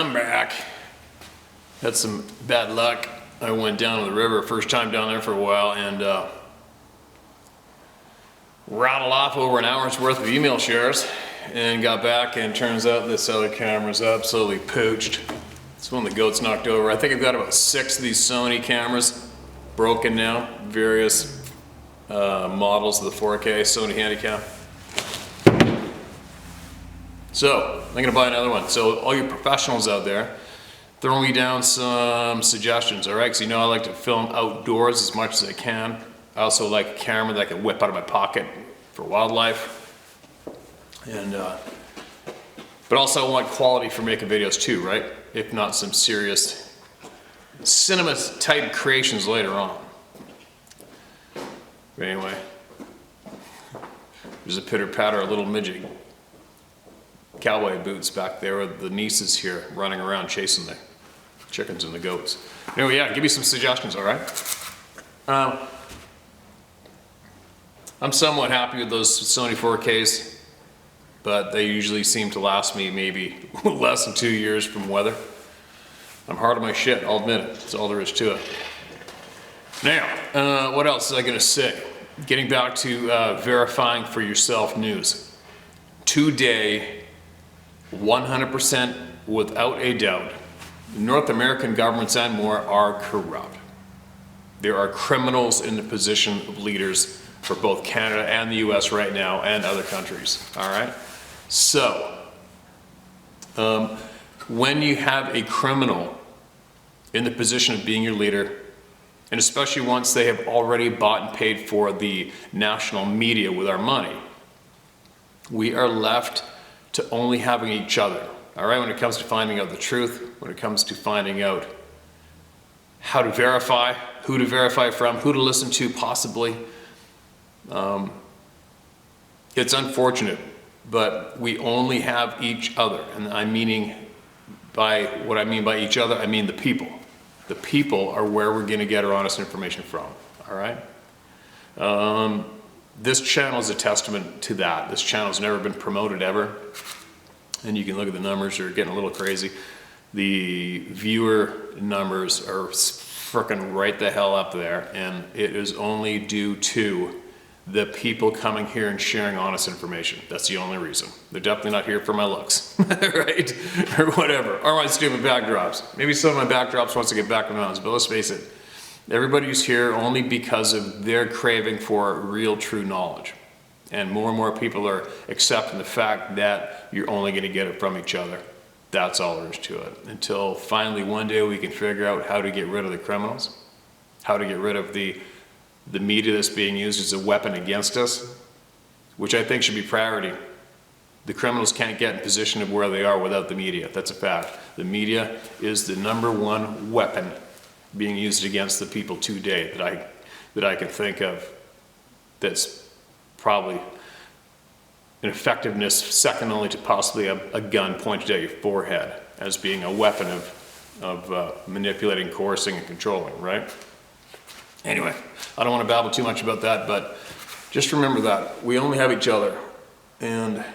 I'm back. Had some bad luck. I went down to the river, first time down there for a while, and rattled off over an hour's worth of email shares and got back, and turns out this other camera's absolutely pooched. It's one of the goats knocked over. I think I've got about 6 of these Sony cameras broken now, various models of the 4K Sony Handycam. So I'm gonna buy another one. So all you professionals out there, throw me down some suggestions, all right? Because you know I like to film outdoors as much as I can. I also like a camera that I can whip out of my pocket for wildlife. And but also I want quality for making videos too, right? If not some serious cinema type creations later on. But anyway, there's a pitter patter of little midget cowboy boots back there with the nieces here running around chasing the chickens and the goats. Anyway, yeah, give me some suggestions, all right? I'm somewhat happy with those Sony 4Ks, but they usually seem to last me maybe less than 2 years from weather. I'm hard on my shit, I'll admit it. That's all there is to it. Now, what else was I gonna say? Getting back to verifying for yourself news. Today, 100% without a doubt, North American governments and more are corrupt. There are criminals in the position of leaders for both Canada and the US right now, and other countries, all right? So, when you have a criminal in the position of being your leader, and especially once they have already bought and paid for the national media with our money, we are left to only having each other, all right? When it comes to finding out the truth, when it comes to finding out how to verify, who to verify from, who to listen to possibly. It's unfortunate, but we only have each other, and what I mean by each other, I mean the people. The people are where we're gonna get our honest information from, all right? This channel is a testament to that. This channel's never been promoted ever, and you can look at the numbers, they're getting a little crazy. The viewer numbers are frickin' right the hell up there, and it is only due to the people coming here and sharing honest information. That's the only reason. They're definitely not here for my looks, right? Or whatever, or my stupid backdrops. Maybe some of my backdrops once I get back in the mountains, but let's face it, everybody's here only because of their craving for real, true knowledge. And more people are accepting the fact that you're only gonna get it from each other. That's all there is to it. Until finally one day we can figure out how to get rid of the criminals, how to get rid of the media that's being used as a weapon against us, which I think should be priority. The criminals can't get in position of where they are without the media. That's a fact. The media is the #1 weapon being used against the people today that I can think of that's probably an effectiveness second only to possibly a gun pointed at your forehead as being a weapon of manipulating, coercing, and controlling, right? Anyway, I don't want to babble too much about that, but just remember that we only have each other, and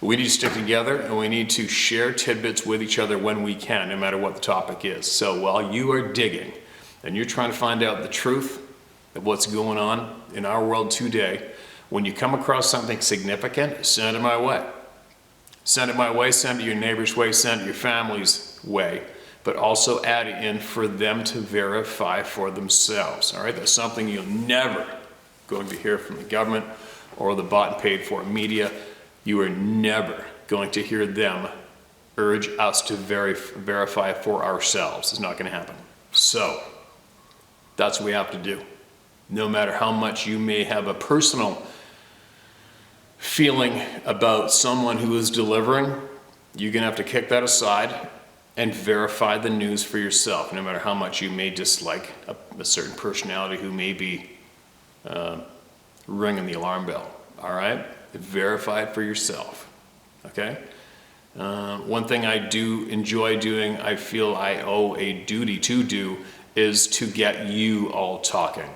we need to stick together, and we need to share tidbits with each other when we can, no matter what the topic is. So while you are digging and you're trying to find out the truth of what's going on in our world today, when you come across something significant, send it my way. Send it my way, send it your neighbor's way, send it your family's way, but also add it in for them to verify for themselves, all right? That's something you're never going to hear from the government or the bought and paid for media. You are never going to hear them urge us to verify for ourselves. It's not gonna happen. So, that's what we have to do. No matter how much you may have a personal feeling about someone who is delivering, you're gonna have to kick that aside and verify the news for yourself, no matter how much you may dislike a certain personality who may be ringing the alarm bell, all right? Verify it for yourself, okay? One thing I do enjoy doing, I feel I owe a duty to do, is to get you all talking.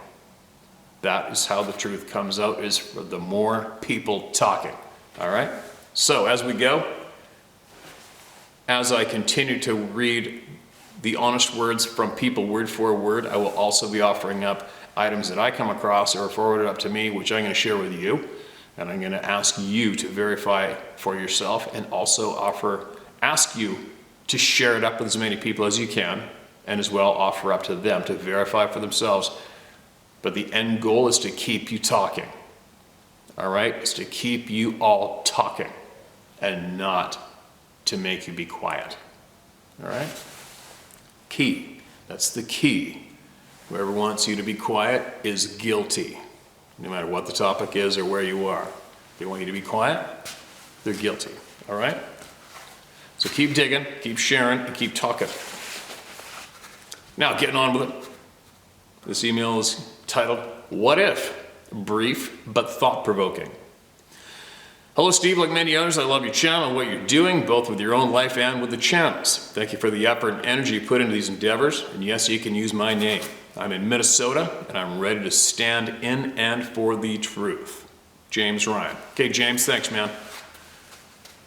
That is how the truth comes out, is for the more people talking, all right? So as we go, as I continue to read the honest words from people word for word, I will also be offering up items that I come across or forwarded up to me, which I'm going to share with you. And I'm going to ask you to verify for yourself, and also ask you to share it up with as many people as you can, and as well offer up to them to verify for themselves. But the end goal is to keep you talking. All right? It's to keep you all talking and not to make you be quiet. All right? Key. That's the key. Whoever wants you to be quiet is guilty, no matter what the topic is or where you are. If they want you to be quiet, they're guilty. All right? So keep digging, keep sharing, and keep talking. Now, getting on with it. This email is titled, What If? Brief but thought-provoking. Hello, Steve. Like many others, I love your channel and what you're doing, both with your own life and with the channels. Thank you for the effort and energy you put into these endeavors. And yes, you can use my name. I'm in Minnesota, and I'm ready to stand in and for the truth. James Ryan. Okay, James, thanks, man.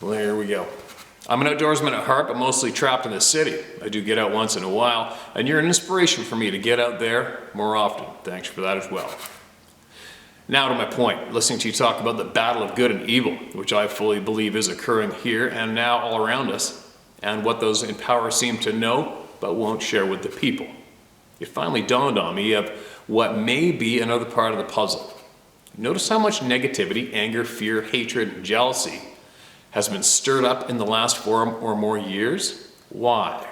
Well, here we go. I'm an outdoorsman at heart, but mostly trapped in the city. I do get out once in a while, and you're an inspiration for me to get out there more often. Thanks for that as well. Now to my point, listening to you talk about the battle of good and evil, which I fully believe is occurring here and now all around us, and what those in power seem to know but won't share with the people. It finally dawned on me of what may be another part of the puzzle. Notice how much negativity, anger, fear, hatred, and jealousy has been stirred up in the last 4 or more years? Why?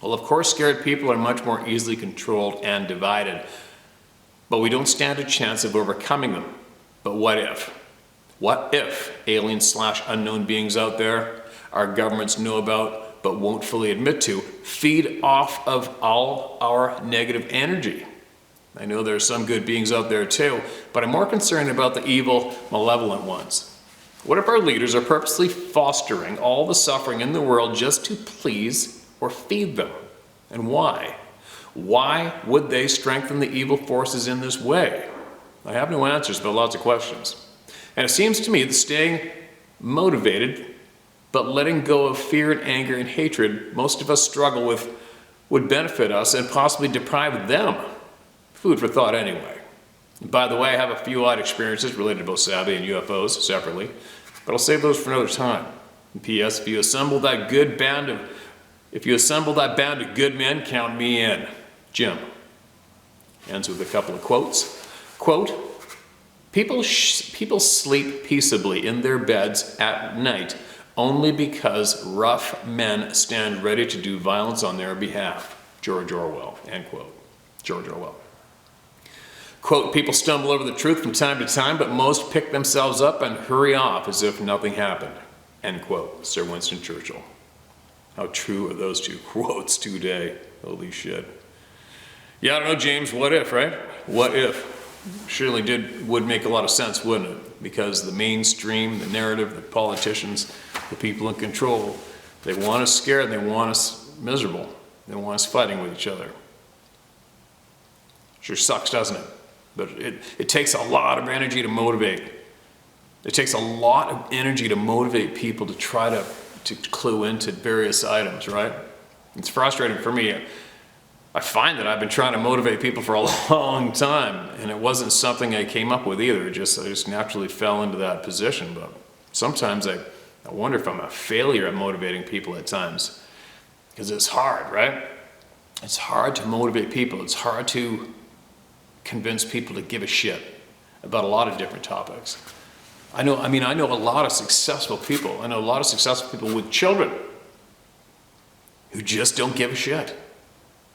Well, of course, scared people are much more easily controlled and divided, but we don't stand a chance of overcoming them. But what if? What if alien/unknown beings out there our governments know about but won't fully admit to feed off of all our negative energy? I know there are some good beings out there too, but I'm more concerned about the evil, malevolent ones. What if our leaders are purposely fostering all the suffering in the world just to please or feed them? And why? Why would they strengthen the evil forces in this way? I have no answers, but lots of questions. And it seems to me that staying motivated, but letting go of fear and anger and hatred most of us struggle with would benefit us and possibly deprive them. Food for thought anyway. And by the way, I have a few odd experiences related to both sabe and UFOs separately, but I'll save those for another time. And P.S. If you assemble that band of good men, count me in. Jim. Ends with a couple of quotes. Quote, people sleep peaceably in their beds at night only because rough men stand ready to do violence on their behalf. George Orwell. End quote. George Orwell. Quote, people stumble over the truth from time to time, but most pick themselves up and hurry off as if nothing happened. End quote. Sir Winston Churchill. How true are those two quotes today? Holy shit. Yeah, I don't know, James, what if, right? What if? Surely would make a lot of sense, wouldn't it? Because the mainstream, the narrative, the politicians, the people in control, they want us scared, they want us miserable. They want us fighting with each other. Sure sucks, doesn't it? But it takes a lot of energy to motivate. It takes a lot of energy to motivate people to try to clue into various items, right? It's frustrating for me. I find that I've been trying to motivate people for a long time, and it wasn't something I came up with either. I just naturally fell into that position. But sometimes I wonder if I'm a failure at motivating people at times, because it's hard, right? It's hard to motivate people. It's hard to convince people to give a shit about a lot of different topics. I know a lot of successful people. I know a lot of successful people with children who just don't give a shit.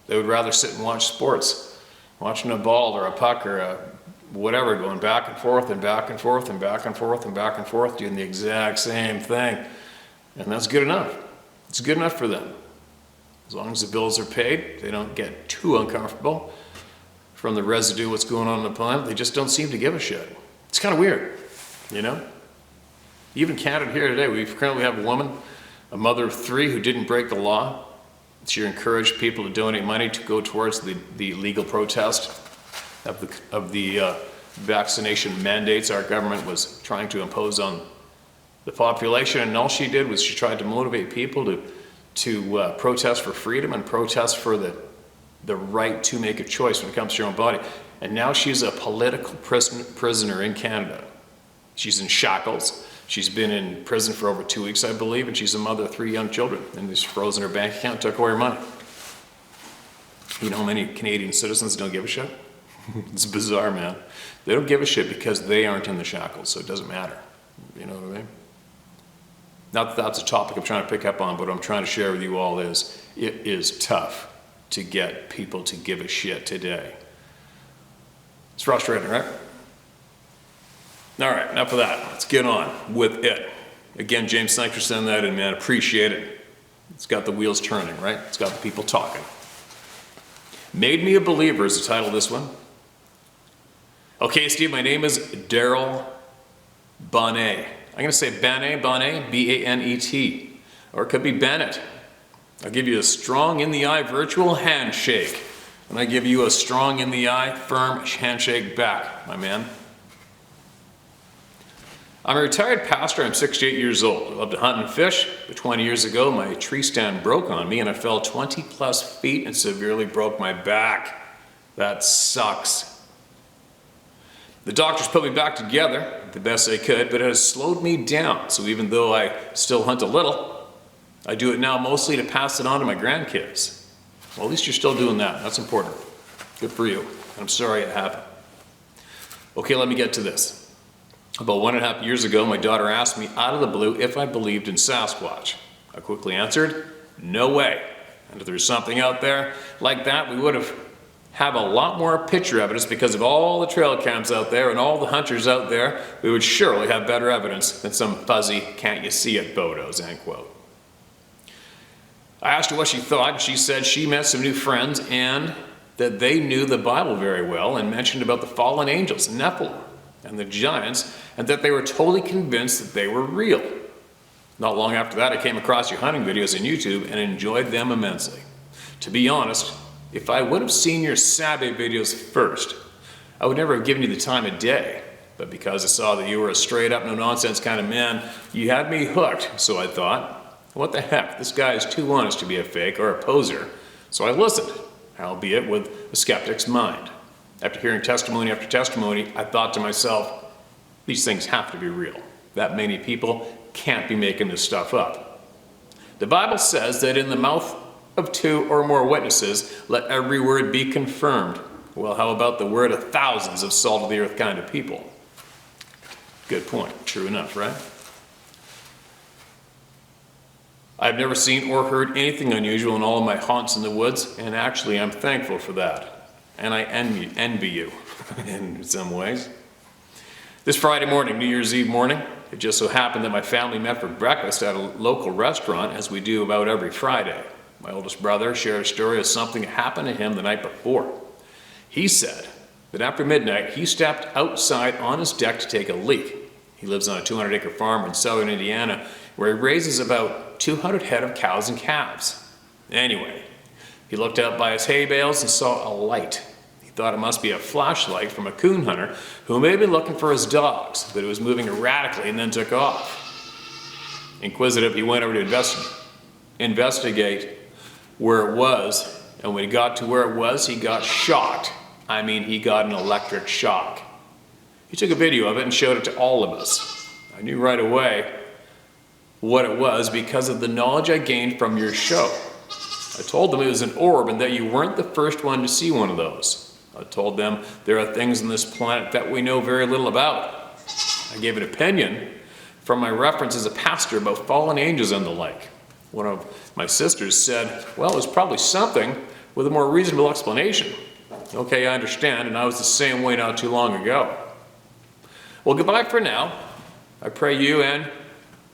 They would rather sit and watch sports, watching a ball or a puck or a whatever, going back and forth and back and forth and back and forth and back and forth, doing the exact same thing. And that's good enough. It's good enough for them. As long as the bills are paid, they don't get too uncomfortable from the residue of what's going on the planet. They just don't seem to give a shit. It's kind of weird, you know? Even Canada here today, we currently have a woman, a mother of 3, who didn't break the law. She encouraged people to donate money to go towards the legal protest of the vaccination mandates our government was trying to impose on the population, and all she did was she tried to motivate people to protest for freedom and protest for the right to make a choice when it comes to your own body. And now she's a political prisoner in Canada. She's in shackles. She's been in prison for over 2 weeks, I believe, and she's a mother of 3 young children. And he's frozen her bank account, took away her money. You know how many Canadian citizens don't give a shit? It's bizarre, man. They don't give a shit because they aren't in the shackles, so it doesn't matter. You know what I mean? Not that that's a topic I'm trying to pick up on, but what I'm trying to share with you all is, it is tough to get people to give a shit today. It's frustrating, right? All right, enough of that. Let's get on with it. Again, James, thanks for sending that in, man. Appreciate it. It's got the wheels turning, right? It's got the people talking. Made Me a Believer is the title of this one. Okay, Steve, my name is Daryl Bonnet. I'm going to say Bonnet, B-A-N-E-T. Or it could be Bennett. I'll give you a strong in the eye virtual handshake. And I give you a strong in the eye firm handshake back, my man. I'm a retired pastor. I'm 68 years old. I love to hunt and fish, but 20 years ago my tree stand broke on me and I fell 20 plus feet and severely broke my back. That sucks. The doctors put me back together the best they could, but it has slowed me down. So even though I still hunt a little, I do it now mostly to pass it on to my grandkids. Well, at least you're still doing that. That's important. Good for you. I'm sorry it happened. Okay, let me get to this. About 1.5 years ago, my daughter asked me out of the blue if I believed in Sasquatch. I quickly answered, no way. And if there's something out there like that, we would have a lot more picture evidence because of all the trail cams out there and all the hunters out there. We would surely have better evidence than some fuzzy can't you see it photos, end quote. I asked her what she thought, and she said she met some new friends and that they knew the Bible very well and mentioned about the fallen angels, Nephilim, and the giants, and that they were totally convinced that they were real. Not long after that, I came across your hunting videos on YouTube and enjoyed them immensely. To be honest, if I would have seen your sabe videos first, I would never have given you the time of day. But because I saw that you were a straight up, no nonsense kind of man, you had me hooked. So I thought, what the heck, this guy is too honest to be a fake or a poser. So I listened, albeit with a skeptic's mind. After hearing testimony after testimony, I thought to myself, these things have to be real. That many people can't be making this stuff up. The Bible says that in the mouth of 2 or more witnesses, let every word be confirmed. Well, how about the word of thousands of salt of the earth kind of people? Good point. True enough, right? I've never seen or heard anything unusual in all of my haunts in the woods, and actually I'm thankful for that. And I envy you in some ways. This Friday morning, New Year's Eve morning, it just so happened that my family met for breakfast at a local restaurant, as we do about every Friday. My oldest brother shared a story of something that happened to him the night before. He said that after midnight, he stepped outside on his deck to take a leak. He lives on a 200-acre farm in southern Indiana, where he raises about 200 head of cows and calves. Anyway, he looked out by his hay bales and saw a light. He thought it must be a flashlight from a coon hunter who may be looking for his dogs, but it was moving erratically and then took off. Inquisitive, he went over to investigate where it was, and when he got to where it was, he got shocked. I mean, he got an electric shock. He took a video of it and showed it to all of us. I knew right away what it was because of the knowledge I gained from your show. I told them it was an orb and that you weren't the first one to see one of those. I told them there are things on this planet that we know very little about. I gave an opinion from my reference as a pastor about fallen angels and the like. One of my sisters said, well, it's probably something with a more reasonable explanation. Okay, I understand, and I was the same way not too long ago. Well, goodbye for now. I pray you and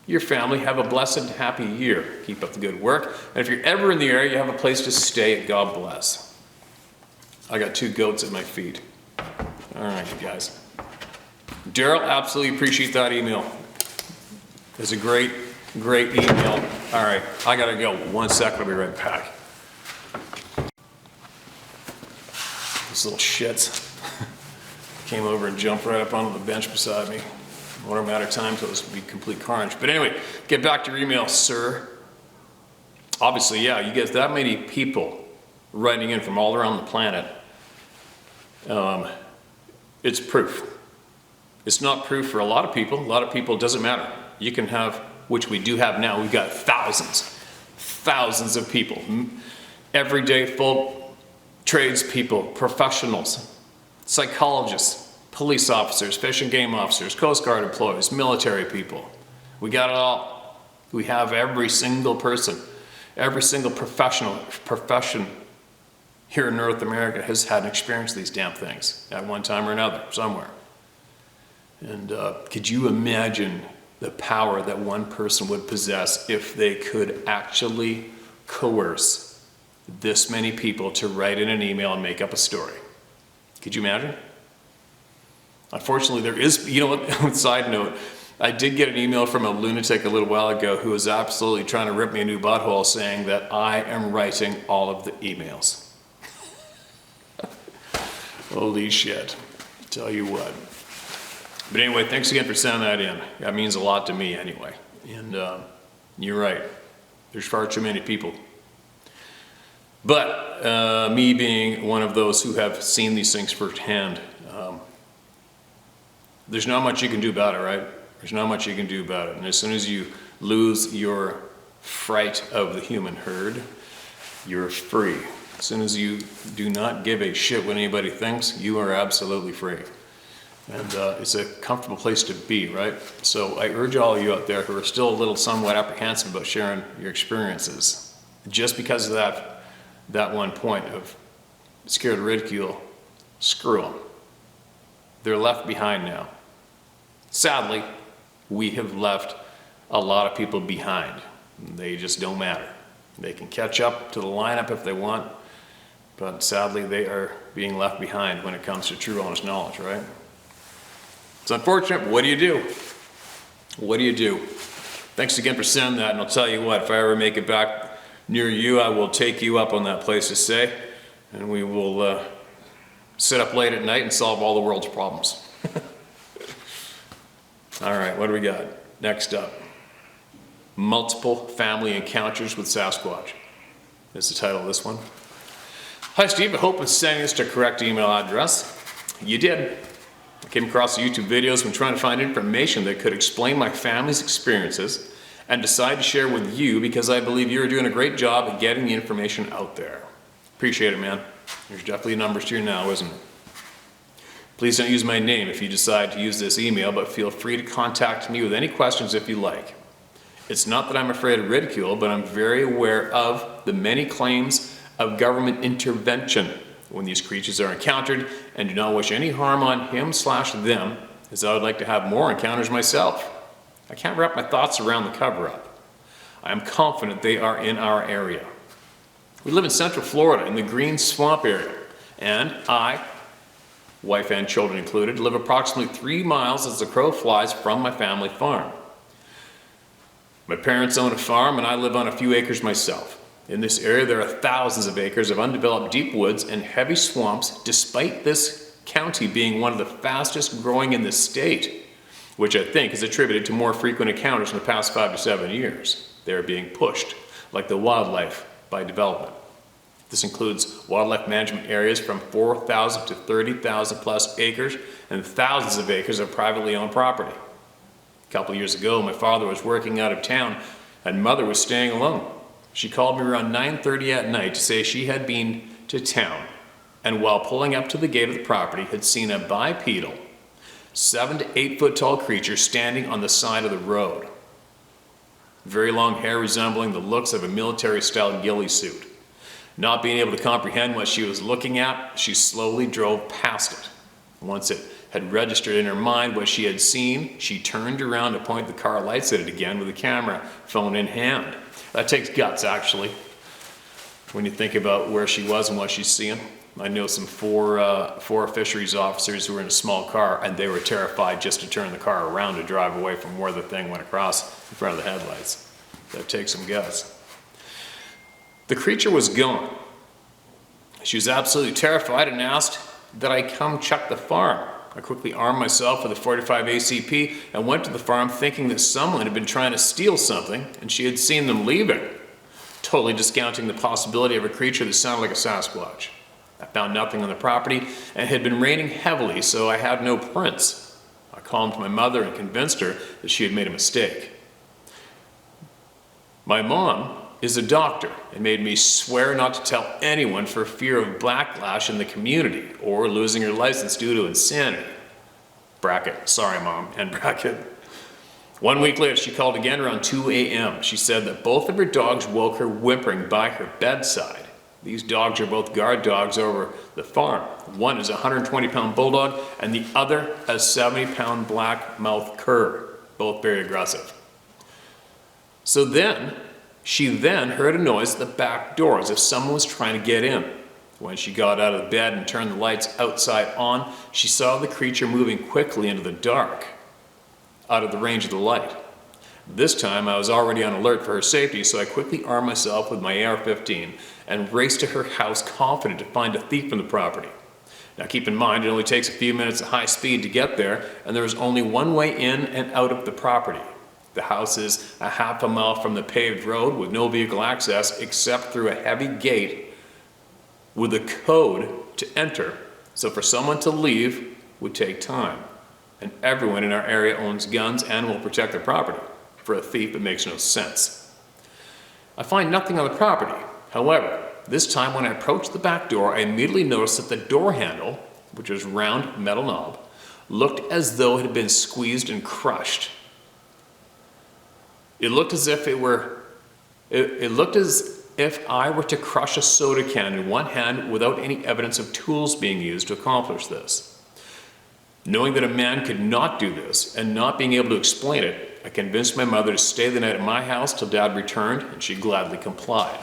your family have a blessed and happy year. Keep up the good work. And if you're ever in the area, you have a place to stay. God bless. I got 2 goats at my feet. All right, you guys. Daryl, absolutely appreciate that email. It's a great email. All right, I gotta go. 1 second, I'll be right back. These little shits came over and jumped right up onto the bench beside me. What a matter of time till this will be complete carnage. But anyway, get back to your email, sir. Obviously, yeah, you get that many people writing in from all around the planet. It's proof. It's not proof for a lot of people. A lot of people, it doesn't matter. You can have, which we do have now, we've got thousands of people. Everyday folk, tradespeople, professionals, psychologists, police officers, fish and game officers, Coast Guard employees, military people. We got it all. We have every single person, every single profession here in North America has had an experience with these damn things at one time or another, somewhere. And could you imagine the power that one person would possess if they could actually coerce this many people to write in an email and make up a story? Could you imagine? Unfortunately, there is, you know what, side note, I did get an email from a lunatic a little while ago who was absolutely trying to rip me a new butthole saying that I am writing all of the emails. Holy shit, tell you what. But anyway, thanks again for sending that in. That means a lot to me anyway. And you're right, there's far too many people. But me being one of those who have seen these things firsthand, there's not much you can do about it, right? There's not much you can do about it. And as soon as you lose your fright of the human herd, you're free. As soon as you do not give a shit what anybody thinks, you are absolutely free. And it's a comfortable place to be, right? So I urge all of you out there who are still a little somewhat apprehensive about sharing your experiences, just because of that one point of scared of ridicule, screw them. They're left behind now. Sadly, we have left a lot of people behind. They just don't matter. They can catch up to the lineup if they want, but sadly they are being left behind when it comes to true honest knowledge, right? It's unfortunate, but what do you do? What do you do? Thanks again for sending that, and I'll tell you what, if I ever make it back near you, I will take you up on that place to stay, and we will sit up late at night and solve all the world's problems. All right, what do we got? Next up, multiple family encounters with Sasquatch. That's the title of this one. Hi Steve, I hope I'm sending this to the correct email address. You did. I came across the YouTube videos when trying to find information that could explain my family's experiences and decided to share with you because I believe you're doing a great job at getting the information out there. Appreciate it, man. There's definitely numbers to you now, isn't it? Please don't use my name if you decide to use this email, but feel free to contact me with any questions if you like. It's not that I'm afraid of ridicule, but I'm very aware of the many claims of government intervention when these creatures are encountered and do not wish any harm on him/them, as I would like to have more encounters myself. I can't wrap my thoughts around the cover-up. I am confident they are in our area. We live in Central Florida in the Green Swamp area, and I, wife and children included, live approximately 3 miles as the crow flies from my family farm. My parents own a farm and I live on a few acres myself. In this area there are thousands of acres of undeveloped deep woods and heavy swamps, despite this county being one of the fastest growing in the state, which I think is attributed to more frequent encounters in the past 5 to 7 years. They are being pushed, like the wildlife, by development. This includes wildlife management areas from 4,000 to 30,000 plus acres and thousands of acres of privately owned property. A couple years ago, my father was working out of town and mother was staying alone. She called me around 9:30 at night to say she had been to town and while pulling up to the gate of the property had seen a bipedal 7 to 8 foot tall creature standing on the side of the road. Very long hair resembling the looks of a military style ghillie suit. Not being able to comprehend what she was looking at, she slowly drove past it. Once it had registered in her mind what she had seen, she turned around to point the car lights at it again with the camera phone in hand. That takes guts, actually, when you think about where she was and what she's seeing. I know some four fisheries officers who were in a small car and they were terrified just to turn the car around to drive away from where the thing went across in front of the headlights. That takes some guts. The creature was gone. She was absolutely terrified and asked that I come check the farm. I quickly armed myself with a .45 ACP and went to the farm thinking that someone had been trying to steal something and she had seen them leaving, totally discounting the possibility of a creature that sounded like a sasquatch. I found nothing on the property and it had been raining heavily, so I had no prints. I calmed my mother and convinced her that she had made a mistake. My mom is a doctor and made me swear not to tell anyone for fear of backlash in the community or losing her license due to insanity. Bracket, sorry mom, end bracket. 1 week later, she called again around 2 a.m. She said that both of her dogs woke her whimpering by her bedside. These dogs are both guard dogs over the farm. One is a 120-pound bulldog and the other a 70-pound black-mouthed cur, both very aggressive. So she then heard a noise at the back door as if someone was trying to get in. When she got out of bed and turned the lights outside on, she saw the creature moving quickly into the dark, out of the range of the light. This time I was already on alert for her safety, so I quickly armed myself with my AR-15 and raced to her house confident to find a thief in the property. Now keep in mind, it only takes a few minutes at high speed to get there, and there is only one way in and out of the property. The house is a half a mile from the paved road with no vehicle access except through a heavy gate with a code to enter. So for someone to leave would take time. And everyone in our area owns guns and will protect their property. For a thief, it makes no sense. I find nothing on the property. However, this time when I approached the back door, I immediately noticed that the door handle, which was round metal knob, looked as though it had been squeezed and crushed. It looked as if I were to crush a soda can in one hand without any evidence of tools being used to accomplish this. Knowing that a man could not do this and not being able to explain it, I convinced my mother to stay the night at my house till Dad returned, and she gladly complied.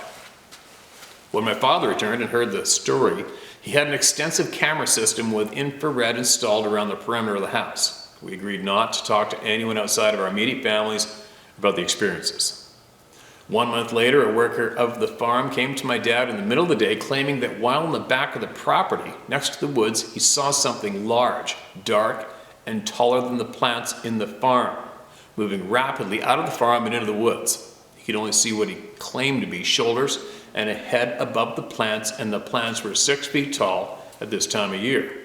When my father returned and heard the story, he had an extensive camera system with infrared installed around the perimeter of the house. We agreed not to talk to anyone outside of our immediate families about the experiences. 1 month later, a worker of the farm came to my dad in the middle of the day claiming that while in the back of the property, next to the woods, he saw something large, dark, and taller than the plants in the farm, moving rapidly out of the farm and into the woods. He could only see what he claimed to be shoulders and a head above the plants, and the plants were 6 feet tall at this time of year.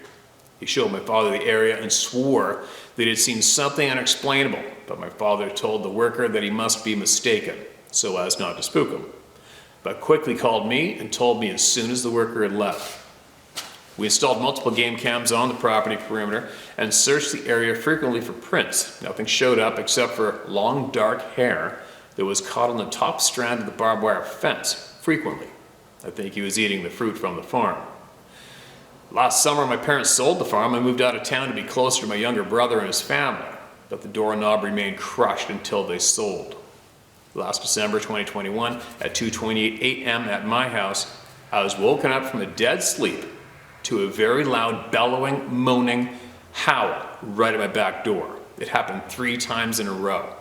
He showed my father the area and swore that he had seen something unexplainable, but my father told the worker that he must be mistaken, so as not to spook him, but quickly called me and told me as soon as the worker had left. We installed multiple game cams on the property perimeter and searched the area frequently for prints. Nothing showed up except for long dark hair that was caught on the top strand of the barbed wire fence frequently. I think he was eating the fruit from the farm. Last summer, my parents sold the farm and moved out of town to be closer to my younger brother and his family, but the doorknob remained crushed until they sold. Last December 2021, at 2:28 a.m. at my house, I was woken up from a dead sleep to a very loud bellowing, moaning howl right at my back door. It happened 3 times in a row.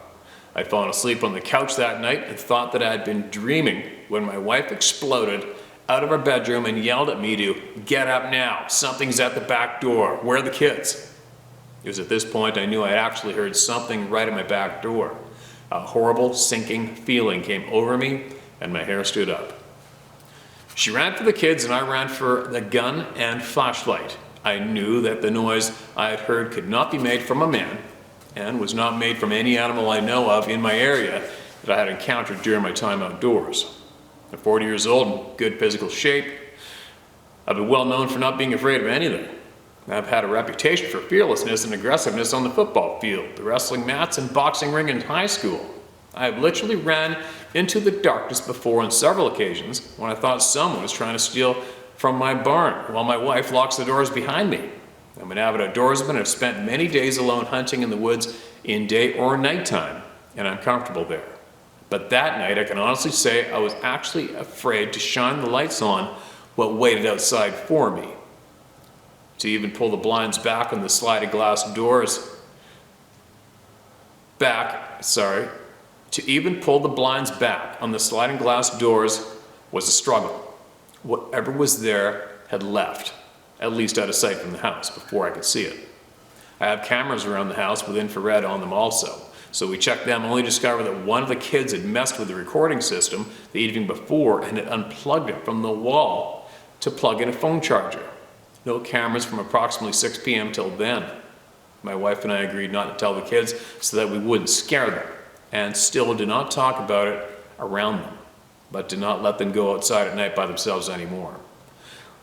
I'd fallen asleep on the couch that night and thought that I had been dreaming when my wife exploded out of our bedroom and yelled at me to get up now. Something's at the back door. Where are the kids? It was at this point I knew I actually heard something right at my back door. A horrible sinking feeling came over me and my hair stood up. She ran for the kids and I ran for the gun and flashlight. I knew that the noise I had heard could not be made from a man and was not made from any animal I know of in my area that I had encountered during my time outdoors. I'm 40 years old, in good physical shape. I've been well known for not being afraid of anything. I've had a reputation for fearlessness and aggressiveness on the football field, the wrestling mats, and boxing ring in high school. I have literally ran into the darkness before on several occasions when I thought someone was trying to steal from my barn while my wife locks the doors behind me. I'm an avid outdoorsman and have spent many days alone hunting in the woods in day or nighttime, and I'm comfortable there. But that night, I can honestly say I was actually afraid to shine the lights on what waited outside for me. To even pull the blinds back on the sliding glass doors To even pull the blinds back on the sliding glass doors was a struggle. Whatever was there had left, at least out of sight from the house before I could see it. I have cameras around the house with infrared on them also. So we checked them, only discovered that one of the kids had messed with the recording system the evening before and had unplugged it from the wall to plug in a phone charger. No cameras from approximately 6 p.m. till then. My wife and I agreed not to tell the kids so that we wouldn't scare them, and still did not talk about it around them, but did not let them go outside at night by themselves anymore.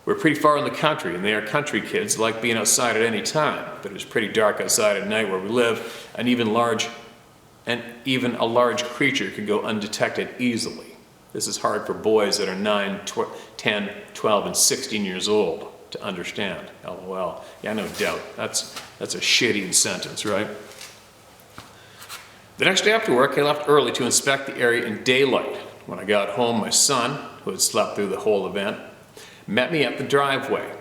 We're pretty far in the country, and they are country kids, like being outside at any time, but it's pretty dark outside at night where we live, and even a large creature could go undetected easily. This is hard for boys that are 9, 10, 12, and 16 years old to understand. LOL. Yeah, no doubt. That's a shitty sentence, right? The next day after work, I left early to inspect the area in daylight. When I got home, my son, who had slept through the whole event, met me at the driveway.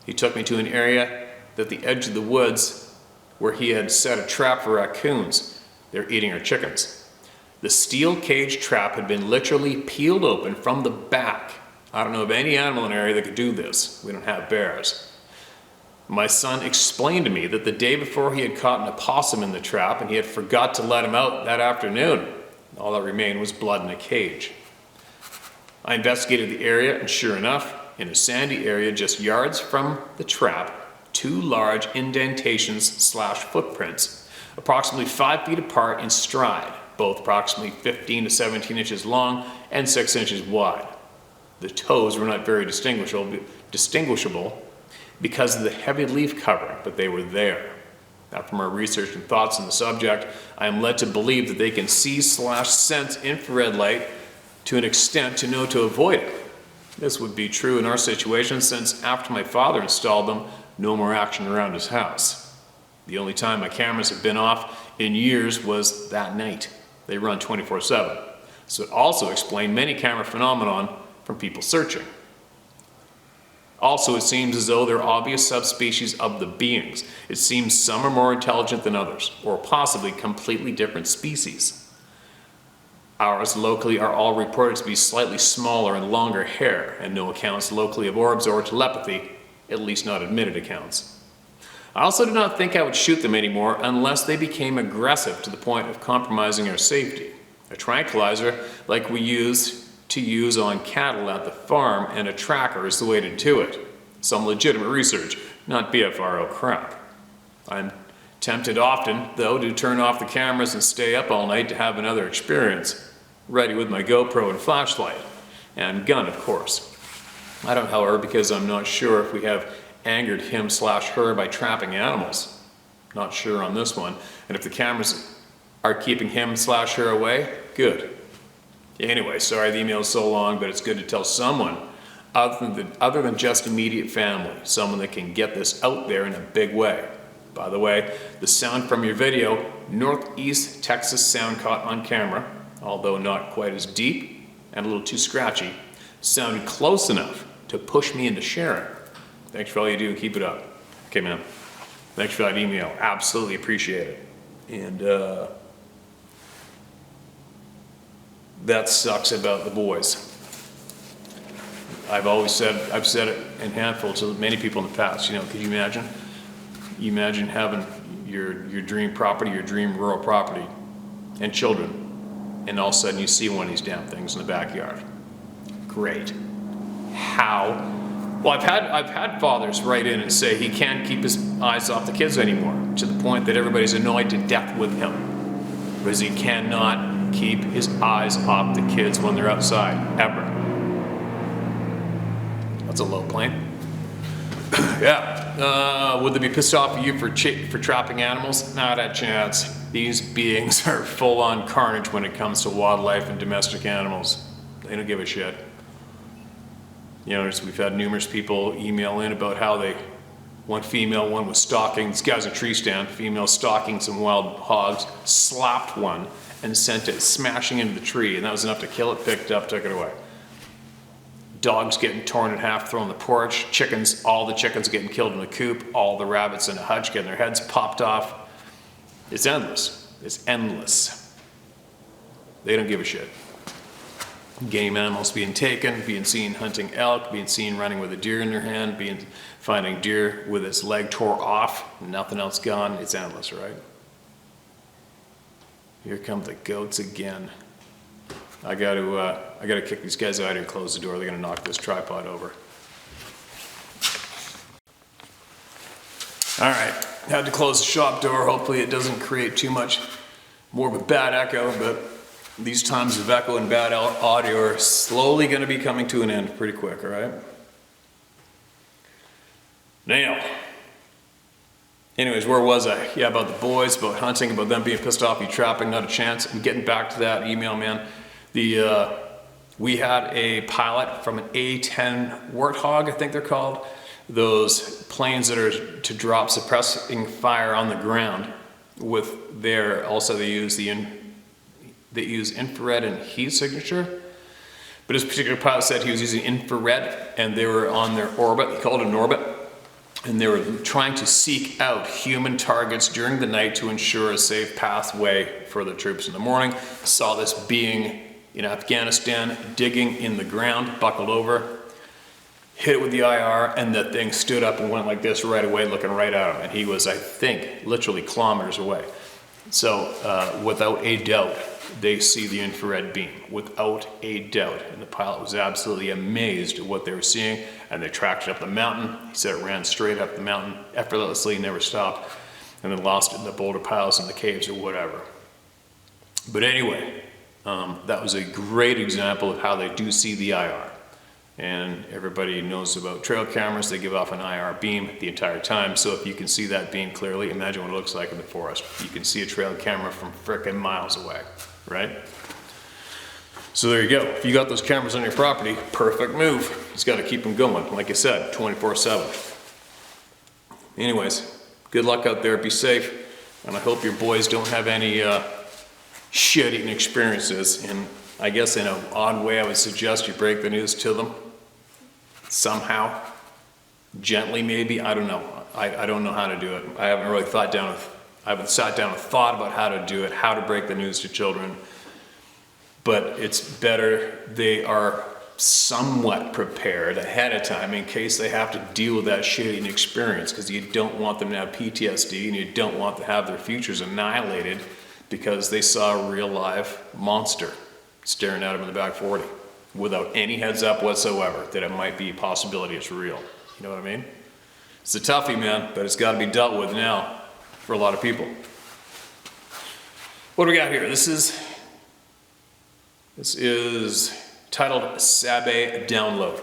He took me to an area at the edge of the woods where he had set a trap for raccoons. They're eating our chickens. The steel cage trap had been literally peeled open from the back. I don't know of any animal in the area that could do this. We don't have bears. My son explained to me that the day before he had caught an opossum in the trap and he had forgot to let him out that afternoon. All that remained was blood in a cage. I investigated the area, and sure enough, in a sandy area just yards from the trap, 2 large indentations/footprints, approximately 5 feet apart in stride, both approximately 15 to 17 inches long and 6 inches wide. The toes were not very distinguishable because of the heavy leaf covering, but they were there. After my research and thoughts on the subject, I am led to believe that they can see/sense infrared light to an extent to know to avoid it. This would be true in our situation, since after my father installed them, no more action around his house. The only time my cameras have been off in years was that night. They run 24/7. So it also explained many camera phenomenon from people searching. Also, it seems as though they're obvious subspecies of the beings. It seems some are more intelligent than others, or possibly completely different species. Ours locally are all reported to be slightly smaller and longer hair, and no accounts locally of orbs or telepathy, at least not admitted accounts. I also do not think I would shoot them anymore unless they became aggressive to the point of compromising our safety. A tranquilizer like we used to use on cattle at the farm and a tracker is the way to do it. Some legitimate research, not BFRO crap. I'm tempted often, though, to turn off the cameras and stay up all night to have another experience, ready with my GoPro and flashlight, and gun, of course. I don't, however, because I'm not sure if we have angered him/her by trapping animals. Not sure on this one, and if the cameras are keeping him/her away, good. Anyway, sorry the email is so long, but it's good to tell someone other than just immediate family, someone that can get this out there in a big way. By the way, the sound from your video, Northeast Texas sound caught on camera, although not quite as deep and a little too scratchy, sounded close enough to push me into sharing. Thanks for all you do and keep it up. Okay, man. Thanks for that email. Absolutely appreciate it. And that sucks about the boys. I've said it in handful to many people in the past, could you imagine? You imagine having your dream property, your dream rural property, and children, and all of a sudden you see one of these damn things in the backyard. Great. How? Well, I've had fathers write in and say he can't keep his eyes off the kids anymore, to the point that everybody's annoyed to death with him, because he cannot keep his eyes off the kids when they're outside, ever. That's a low plane. Yeah. Would they be pissed off at you for trapping animals? Not a chance. These beings are full-on carnage when it comes to wildlife and domestic animals. They don't give a shit. We've had numerous people email in about how one female, one was stalking, this guy's a tree stand, female stalking some wild hogs, slapped one and sent it smashing into the tree, and that was enough to kill it, picked it up, took it away. Dogs getting torn in half, thrown on the porch, chickens, all the chickens getting killed in the coop, all the rabbits in the hutch getting their heads popped off. It's endless. It's endless. They don't give a shit. game animals being taken, being seen hunting elk, being seen running with a deer in their hand, finding deer with its leg tore off, nothing else gone. It's endless, right? Here come the goats again. I gotta kick these guys out here, close the door. They're gonna knock this tripod over. All right, had to close the shop door. Hopefully it doesn't create too much more of a bad echo, but these times of echo and bad audio are slowly gonna be coming to an end pretty quick, all right? Now, anyways, where was I? Yeah, about the boys, about hunting, about them being pissed off, you trapping, not a chance. I'm getting back to that email, man. We had a pilot from an A-10 Warthog, I think they're called. Those planes that are to drop suppressing fire on the ground with their, also they use infrared and heat signature. But this particular pilot said he was using infrared and they were on their orbit, he called it an orbit. And they were trying to seek out human targets during the night to ensure a safe pathway for the troops in the morning. Saw this being in Afghanistan, digging in the ground, buckled over, hit it with the IR, and that thing stood up and went like this right away, looking right at him. And he was, I think, literally kilometers away. So without a doubt, they see the infrared beam, without a doubt. And the pilot was absolutely amazed at what they were seeing, and they tracked it up the mountain. He said it ran straight up the mountain, effortlessly, never stopped, and then lost it in the boulder piles in the caves or whatever. But anyway, that was a great example of how they do see the IR. And everybody knows about trail cameras, they give off an IR beam the entire time. So if you can see that beam clearly, imagine what it looks like in the forest. You can see a trail camera from frickin' miles away, right? So there you go. If you got those cameras on your property, perfect move. Just gotta keep them going, like I said, 24/7. Anyways, good luck out there, be safe, and I hope your boys don't have any shit-eating experiences. And I guess in an odd way, I would suggest you break the news to them. Somehow, gently maybe, I don't know. I don't know how to do it. I haven't really sat down and thought about how to do it, how to break the news to children. But it's better they are somewhat prepared ahead of time in case they have to deal with that shitty experience, because you don't want them to have PTSD and you don't want to have their futures annihilated because they saw a real live monster staring at them in the back 40 without any heads up whatsoever that it might be a possibility it's real. You know what I mean? It's a toughie, man, but it's got to be dealt with now for a lot of people. What do we got here? This is titled Sabe Download.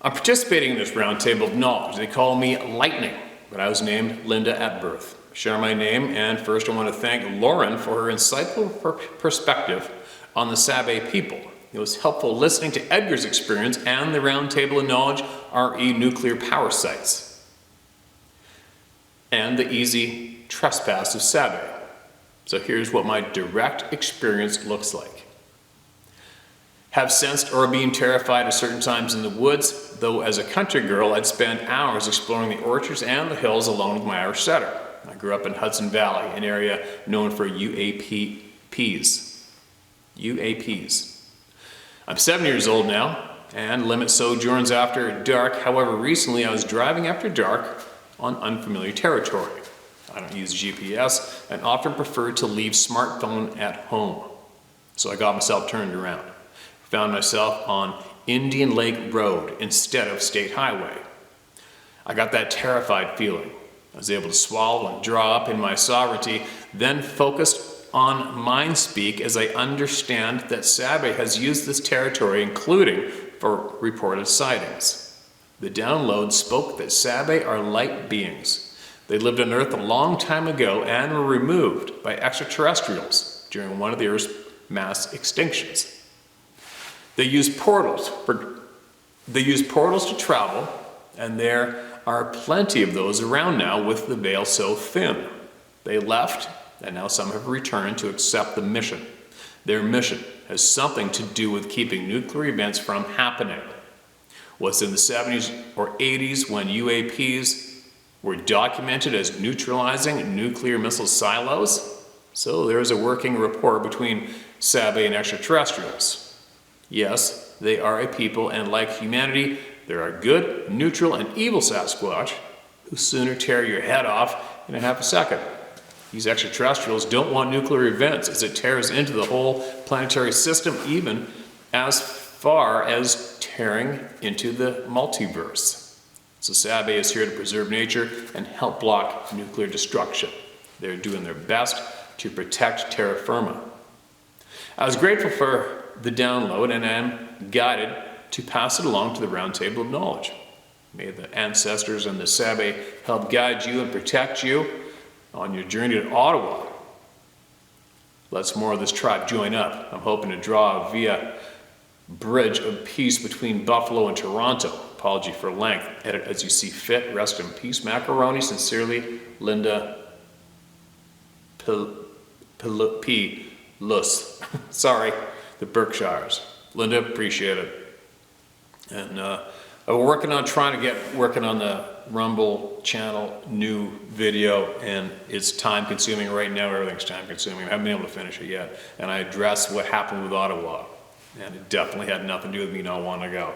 I'm participating in this roundtable of knowledge. They call me Lightning, but I was named Linda at birth. Share my name, and first I want to thank Lauren for her insightful perspective on the Sabe people. It was helpful listening to Edgar's experience and the roundtable of knowledge, RE nuclear power sites, and the easy trespass of Sabe. So here's what my direct experience looks like. Have sensed or been terrified at certain times in the woods, though as a country girl I'd spend hours exploring the orchards and the hills alone with my Irish setter. I grew up in Hudson Valley, an area known for UAPs. UAPs. I'm 7 years old now and limit sojourns after dark. However, recently I was driving after dark on unfamiliar territory. I don't use GPS and often prefer to leave smartphone at home. So I got myself turned around. Found myself on Indian Lake Road instead of State Highway. I got that terrified feeling. I was able to swallow and draw up in my sovereignty, then focused on mind speak as I understand that Sabe has used this territory, including for reported sightings. The download spoke that Sabe are light beings. They lived on Earth a long time ago and were removed by extraterrestrials during one of the Earth's mass extinctions. They use portals to travel, and there are plenty of those around now with the veil so thin. They left, and now some have returned to accept the mission. Their mission has something to do with keeping nuclear events from happening. Was in the 70s or 80s when UAPs were documented as neutralizing nuclear missile silos? So there is a working rapport between sabe and extraterrestrials. Yes, they are a people, and like humanity, there are good, neutral, and evil Sasquatch who sooner tear your head off in a half a second. These extraterrestrials don't want nuclear events as it tears into the whole planetary system, even as far as tearing into the multiverse. So sabe is here to preserve nature and help block nuclear destruction. They're doing their best to protect terra firma. I was grateful for the download and am guided to pass it along to the round table of knowledge. May the ancestors and the sabe help guide you and protect you on your journey to Ottawa. Let's more of this tribe join up. I'm hoping to draw via bridge of peace between Buffalo and Toronto. Apology for length. Edit as you see fit. Rest in peace, macaroni. Sincerely, Linda P. Luss. Sorry, the Berkshires. Linda, appreciate it. And we're working on the Rumble channel new video, and it's time consuming right now. Everything's time consuming. I haven't been able to finish it yet. And I addressed what happened with Ottawa, and it definitely had nothing to do with me not wanting to go.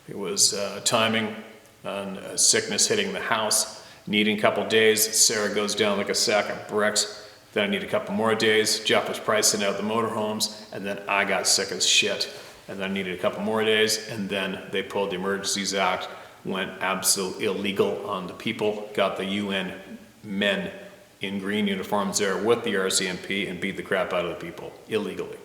It was timing and sickness hitting the house, needing a couple days. Sarah goes down like a sack of bricks. Then I need a couple more days. Jeff was pricing out the motorhomes, and then I got sick as shit. And then I needed a couple more days, and then they pulled the Emergencies Act, went absolutely illegal on the people, got the UN men in green uniforms there with the RCMP and beat the crap out of the people illegally.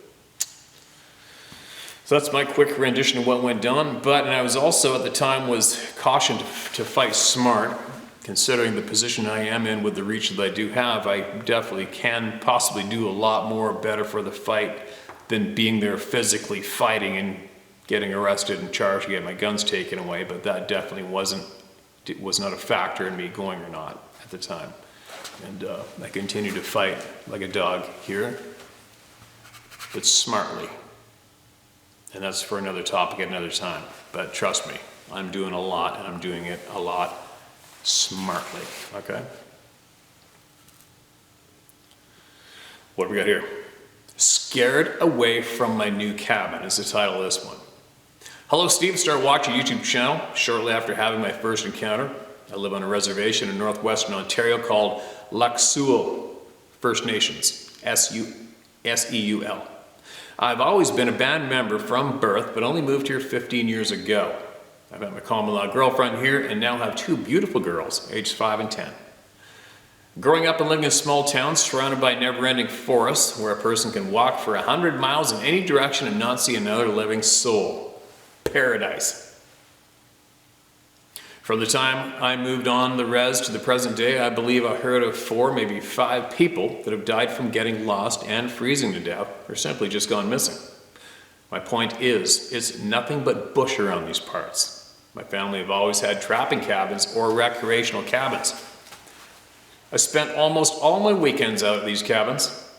So that's my quick rendition of what went down, and I was also at the time was cautioned to fight smart. Considering the position I am in with the reach that I do have, I definitely can possibly do a lot more better for the fight than being there physically fighting and getting arrested and charged and getting my guns taken away, but that definitely was not a factor in me going or not at the time. And I continue to fight like a dog here, but smartly. And that's for another topic at another time. But trust me, I'm doing a lot, and I'm doing it a lot smartly, okay? What do we got here? Scared Away from My New Cabin is the title of this one. Hello, Steve. Started watching a YouTube channel shortly after having my first encounter. I live on a reservation in northwestern Ontario called Lac-Seul First Nations, S-E-U-L. I've always been a band member from birth, but only moved here 15 years ago. I met my common-law girlfriend here and now have two beautiful girls, aged 5 and 10. Growing up and living in small towns surrounded by never-ending forests where a person can walk for 100 miles in any direction and not see another living soul. Paradise. From the time I moved on the res to the present day, I believe I heard of 4, maybe 5 people that have died from getting lost and freezing to death or simply just gone missing. My point is, it's nothing but bush around these parts. My family have always had trapping cabins or recreational cabins. I spent almost all my weekends out at these cabins,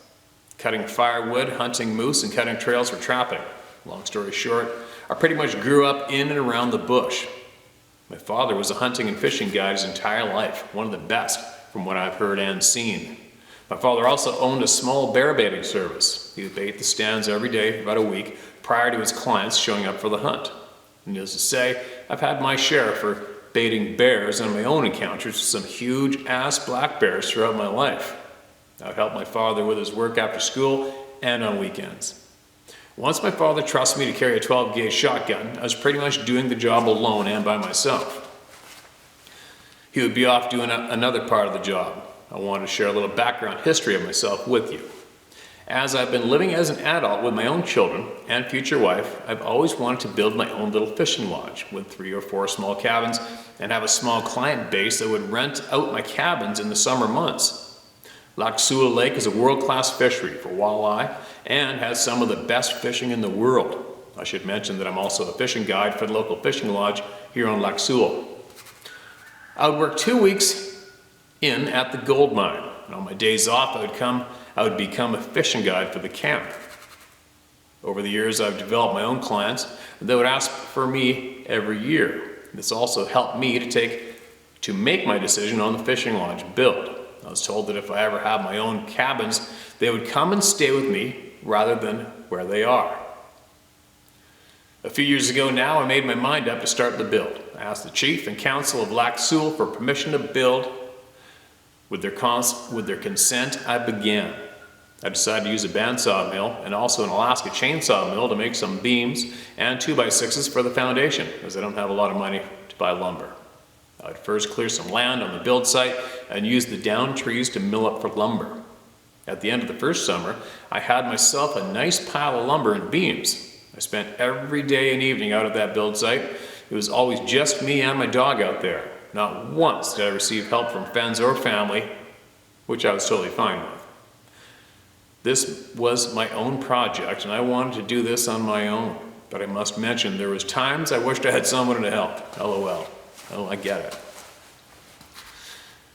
cutting firewood, hunting moose, and cutting trails for trapping. Long story short, I pretty much grew up in and around the bush. My father was a hunting and fishing guide his entire life, one of the best from what I've heard and seen. My father also owned a small bear baiting service. He would bait the stands every day for about a week prior to his clients showing up for the hunt. Needless to say, I've had my share for baiting bears on my own encounters with some huge-ass black bears throughout my life. I would help my father with his work after school and on weekends. Once my father trusted me to carry a 12-gauge shotgun, I was pretty much doing the job alone and by myself. He would be off doing another part of the job. I wanted to share a little background history of myself with you. As I've been living as an adult with my own children and future wife, I've always wanted to build my own little fishing lodge with 3 or 4 small cabins and have a small client base that would rent out my cabins in the summer months. Lac-Seul Lake is a world-class fishery for walleye and has some of the best fishing in the world. I should mention that I'm also a fishing guide for the local fishing lodge here on Lac-Seul. I would work 2 weeks in at the gold mine, and on my days off I would become a fishing guide for the camp. Over the years, I've developed my own clients that would ask for me every year. This also helped me to make my decision on the fishing lodge build. I was told that if I ever had my own cabins, they would come and stay with me rather than where they are. A few years ago now, I made my mind up to start the build. I asked the chief and council of Lac Seul for permission to build. With their consent, I began. I decided to use a bandsaw mill and also an Alaska chainsaw mill to make some beams and 2x6s for the foundation, as I don't have a lot of money to buy lumber. I'd first clear some land on the build site and use the downed trees to mill up for lumber. At the end of the first summer, I had myself a nice pile of lumber and beams. I spent every day and evening out at that build site. It was always just me and my dog out there. Not once did I receive help from friends or family, which I was totally fine with. This was my own project, and I wanted to do this on my own. But I must mention, there was times I wished I had someone to help. LOL. Oh, I get it.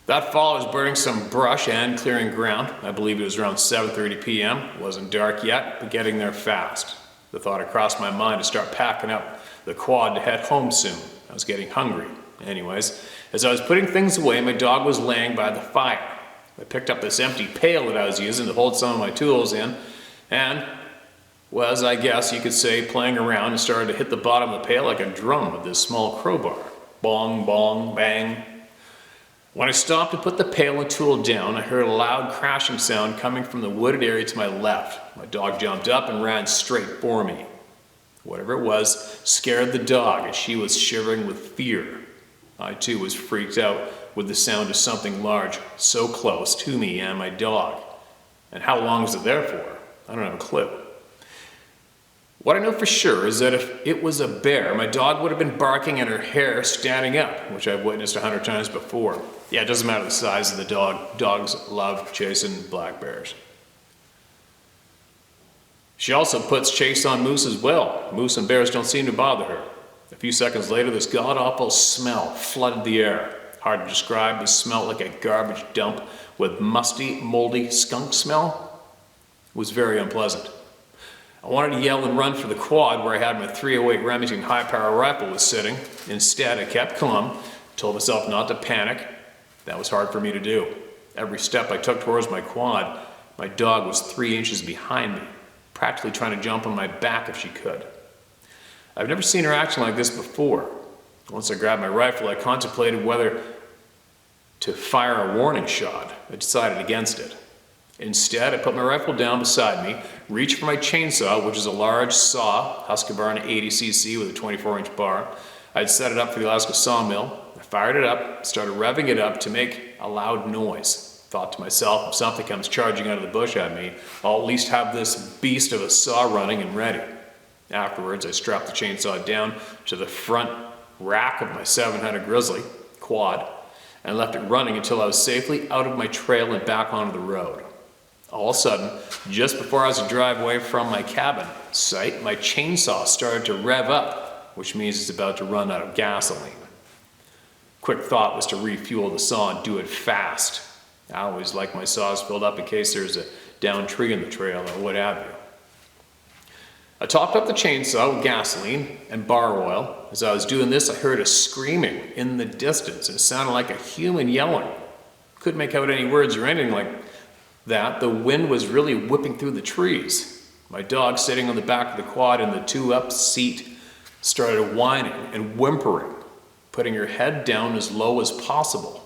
That fall, I was burning some brush and clearing ground. I believe it was around 7:30 p.m. It wasn't dark yet, but getting there fast. The thought had crossed my mind to start packing up the quad to head home soon. I was getting hungry. Anyways, as I was putting things away, my dog was laying by the fire. I picked up this empty pail that I was using to hold some of my tools in and was, I guess you could say, playing around and started to hit the bottom of the pail like a drum with this small crowbar. Bong, bong, bang. When I stopped to put the pail and tool down, I heard a loud crashing sound coming from the wooded area to my left. My dog jumped up and ran straight for me. Whatever it was scared the dog as she was shivering with fear. I too was freaked out with the sound of something large so close to me and my dog. And how long was it there for? I don't have a clue. What I know for sure is that if it was a bear, my dog would have been barking and her hair standing up, which I've witnessed 100 times before. Yeah, it doesn't matter the size of the dog. Dogs love chasing black bears. She also puts chase on moose as well. Moose and bears don't seem to bother her. A few seconds later, this god-awful smell flooded the air. Hard to describe, it smelled like a garbage dump with musty, moldy skunk smell. It was very unpleasant. I wanted to yell and run for the quad where I had my .308 Remington high-power rifle was sitting. Instead, I kept calm, told myself not to panic. That was hard for me to do. Every step I took towards my quad, my dog was 3 inches behind me, practically trying to jump on my back if she could. I've never seen her acting like this before. Once I grabbed my rifle, I contemplated whether to fire a warning shot. I decided against it. Instead, I put my rifle down beside me, reached for my chainsaw, which is a large saw, Husqvarna 80cc with a 24-inch bar. I'd set it up for the Alaska sawmill. I fired it up, started revving it up to make a loud noise. Thought to myself, if something comes charging out of the bush at me, I'll at least have this beast of a saw running and ready. Afterwards, I strapped the chainsaw down to the front rack of my 700 Grizzly quad and left it running until I was safely out of my trail and back onto the road. All of a sudden, just before I was to drive away from my cabin site, my chainsaw started to rev up, which means it's about to run out of gasoline. Quick thought was to refuel the saw and do it fast. I always like my saws filled up in case there's a downed tree in the trail or what have you. I topped up the chainsaw with gasoline and bar oil. As I was doing this, I heard a screaming in the distance, and it sounded like a human yelling. Couldn't make out any words or anything like that. The wind was really whipping through the trees. My dog, sitting on the back of the quad in the two-up seat, started whining and whimpering, putting her head down as low as possible.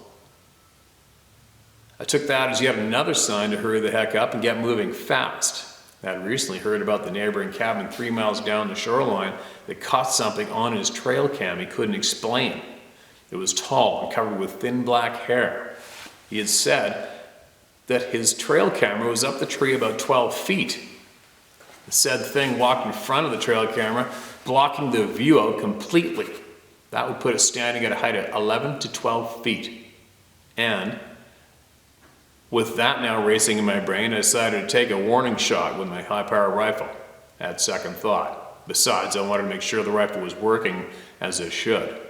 I took that as yet another sign to hurry the heck up and get moving fast. I had recently heard about the neighboring cabin 3 miles down the shoreline that caught something on his trail cam he couldn't explain. It was tall and covered with thin black hair. He had said that his trail camera was up the tree about 12 feet. The said thing walked in front of the trail camera, blocking the view out completely. That would put it standing at a height of 11 to 12 feet. And with that now racing in my brain, I decided to take a warning shot with my high-power rifle. I had second thought. Besides, I wanted to make sure the rifle was working as it should.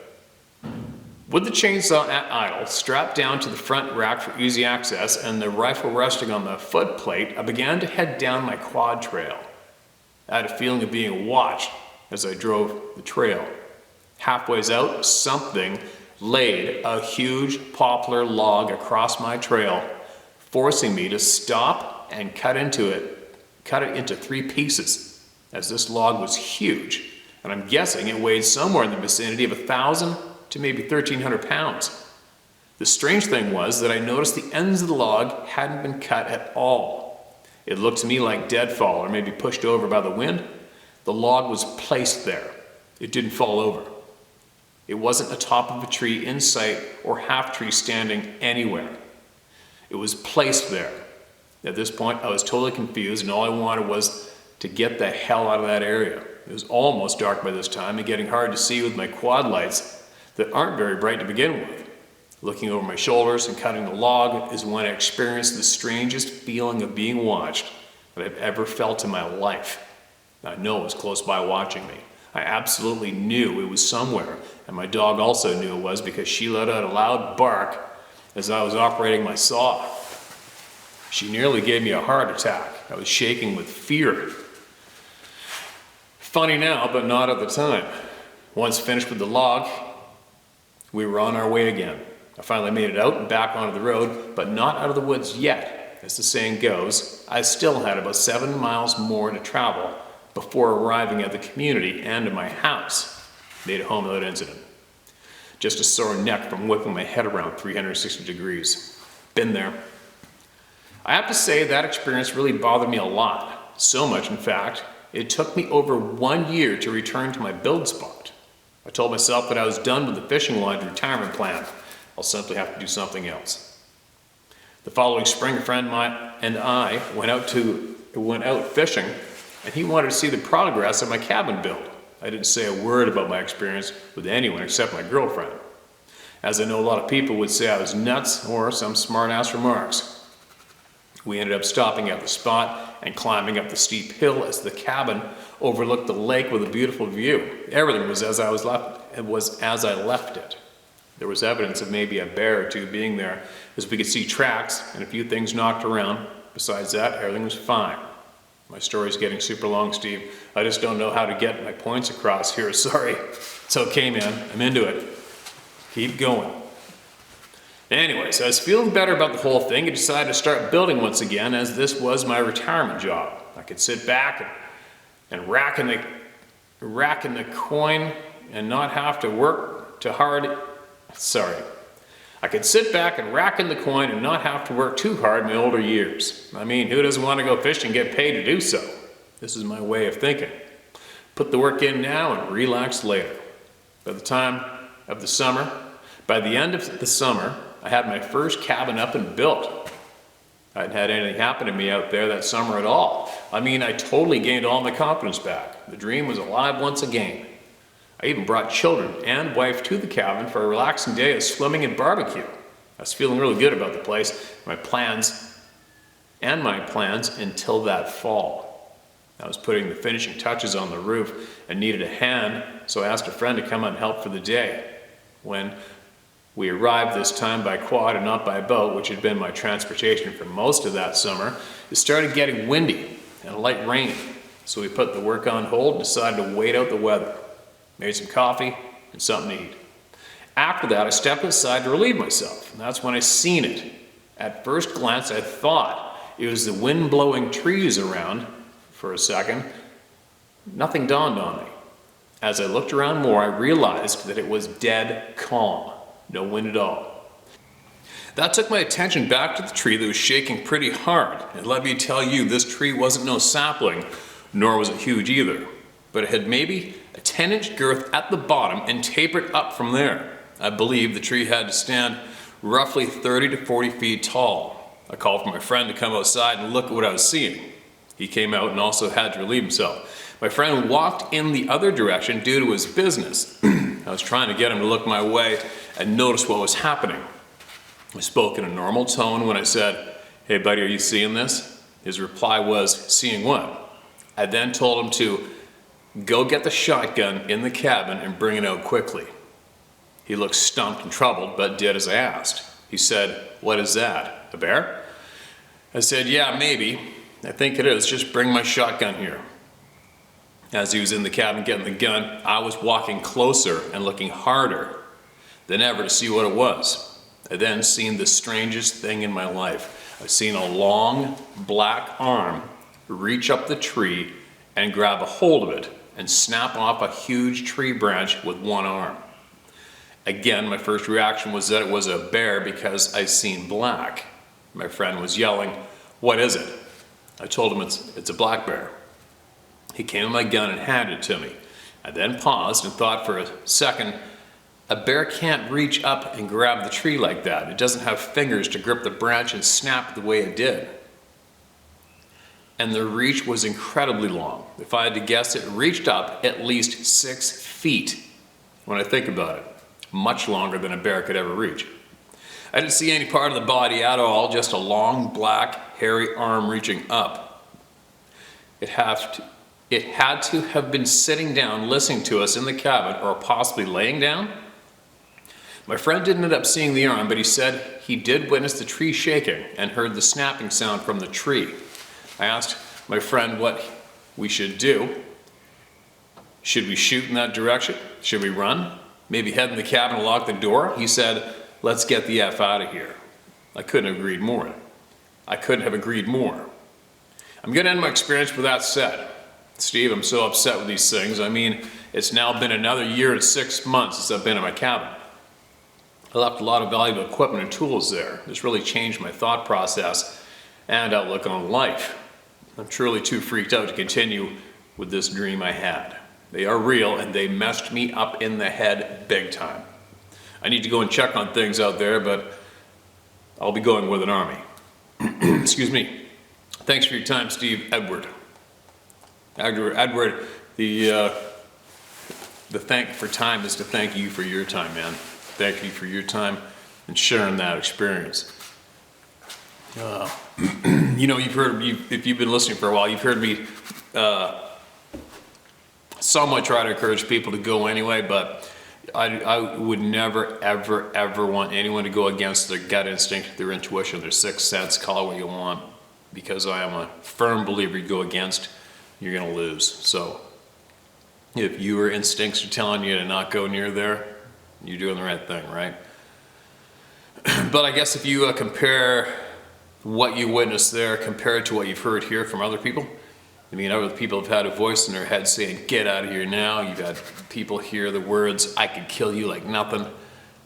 With the chainsaw at idle, strapped down to the front rack for easy access, and the rifle resting on the foot plate, I began to head down my quad trail. I had a feeling of being watched as I drove the trail. Halfway out, something laid a huge poplar log across my trail forcing me to stop and cut it into 3 pieces, as this log was huge, and I'm guessing it weighed somewhere in the vicinity of 1,000 to maybe 1,300 pounds. The strange thing was that I noticed the ends of the log hadn't been cut at all. It looked to me like deadfall or maybe pushed over by the wind. The log was placed there. It didn't fall over. It wasn't atop of a tree in sight or half tree standing anywhere. It was placed there. At this point, I was totally confused, and all I wanted was to get the hell out of that area. It was almost dark by this time and getting hard to see with my quad lights that aren't very bright to begin with. Looking over my shoulders and cutting the log is when I experienced the strangest feeling of being watched that I've ever felt in my life. I know it was close by watching me. I absolutely knew it was somewhere, and my dog also knew it was because she let out a loud bark as I was operating my saw. She nearly gave me a heart attack. I was shaking with fear. Funny now, but not at the time. Once finished with the log, we were on our way again. I finally made it out and back onto the road, but not out of the woods yet. As the saying goes, I still had about 7 miles more to travel before arriving at the community and to my house. Made it home without incident. Just a sore neck from whipping my head around 360 degrees. Been there. I have to say that experience really bothered me a lot. So much, in fact, it took me over 1 year to return to my build spot. I told myself that I was done with the fishing lodge retirement plan. I'll simply have to do something else. The following spring, a friend of mine and I went out fishing, and he wanted to see the progress of my cabin build. I didn't say a word about my experience with anyone except my girlfriend, as I know a lot of people would say I was nuts or some smart-ass remarks. We ended up stopping at the spot and climbing up the steep hill as the cabin overlooked the lake with a beautiful view. Everything was as I left it. There was evidence of maybe a bear or two being there, as we could see tracks and a few things knocked around. Besides that, everything was fine. My story's getting super long, Steve. I just don't know how to get my points across here. Sorry. It's okay, man. I'm into it. Keep going. Anyways, I was feeling better about the whole thing and decided to start building once again, as this was my retirement job. I could sit back and rack in the coin and not have to work too hard. I could sit back and rack in the coin and not have to work too hard in my older years. I mean, who doesn't want to go fishing and get paid to do so? This is my way of thinking. Put the work in now and relax later. By the end of the summer, I had my first cabin up and built. I hadn't had anything happen to me out there that summer at all. I mean, I totally gained all my confidence back. The dream was alive once again. I even brought children and wife to the cabin for a relaxing day of swimming and barbecue. I was feeling really good about the place, my plans until that fall. I was putting the finishing touches on the roof and needed a hand, so I asked a friend to come and help for the day. When we arrived this time by quad and not by boat, which had been my transportation for most of that summer, it started getting windy and a light rain. So we put the work on hold and decided to wait out the weather. Made some coffee and something to eat. After that, I stepped inside to relieve myself, and that's when I seen it. At first glance, I thought it was the wind blowing trees around for a second. Nothing dawned on me. As I looked around more, I realized that it was dead calm. No wind at all. That took my attention back to the tree that was shaking pretty hard. And let me tell you, this tree wasn't no sapling, nor was it huge either. But it had maybe a 10-inch girth at the bottom and tapered up from there. I believe the tree had to stand roughly 30 to 40 feet tall. I called for my friend to come outside and look at what I was seeing. He came out and also had to relieve himself. My friend walked in the other direction due to his business. I was trying to get him to look my way and notice what was happening. I spoke in a normal tone when I said, "Hey buddy, are you seeing this?" His reply was, "Seeing what?" I then told him to go get the shotgun in the cabin and bring it out quickly. He looked stumped and troubled, but did as I asked. He said, "What is that, a bear?" I said, "Yeah, maybe. I think it is. Just bring my shotgun here." As he was in the cabin getting the gun, I was walking closer and looking harder than ever to see what it was. I then seen the strangest thing in my life. I seen a long black arm reach up the tree and grab a hold of it and snap off a huge tree branch with one arm. Again, my first reaction was that it was a bear because I seen black. My friend was yelling, "What is it?" I told him it's a black bear. He came with my gun and handed it to me. I then paused and thought for a second, a bear can't reach up and grab the tree like that. It doesn't have fingers to grip the branch and snap the way it did. And the reach was incredibly long. If I had to guess, it reached up at least 6 feet when I think about it. Much longer than a bear could ever reach. I didn't see any part of the body at all, just a long, black, hairy arm reaching up. It had to have been sitting down listening to us in the cabin, or possibly laying down. My friend didn't end up seeing the arm, but he said he did witness the tree shaking and heard the snapping sound from the tree. I asked my friend what we should do. Should we shoot in that direction? Should we run? Maybe head in the cabin and lock the door? He said, "Let's get the F out of here." I couldn't have agreed more. I'm gonna end my experience with that said. Steve, I'm so upset with these things. I mean, it's now been another year and 6 months since I've been in my cabin. I left a lot of valuable equipment and tools there. It's really changed my thought process and outlook on life. I'm truly too freaked out to continue with this dream I had. They are real and they messed me up in the head big time. I need to go and check on things out there, but I'll be going with an army. Excuse me. Thanks for your time, Steve. Edward, the thank for time is to thank you for your time, man. Thank you for your time and sharing that experience. You know, if you've been listening for a while, you've heard me somewhat try to encourage people to go anyway, but I would never, ever, ever want anyone to go against their gut instinct, their intuition, their sixth sense, call it what you want, because I am a firm believer you go against, you're gonna lose. So if your instincts are telling you to not go near there, you're doing the right thing, right? But I guess if you compare what you witnessed there compared to what you've heard here from other people, I mean, other people have had a voice in their head saying, "Get out of here now." You've had people hear the words, "I could kill you like nothing."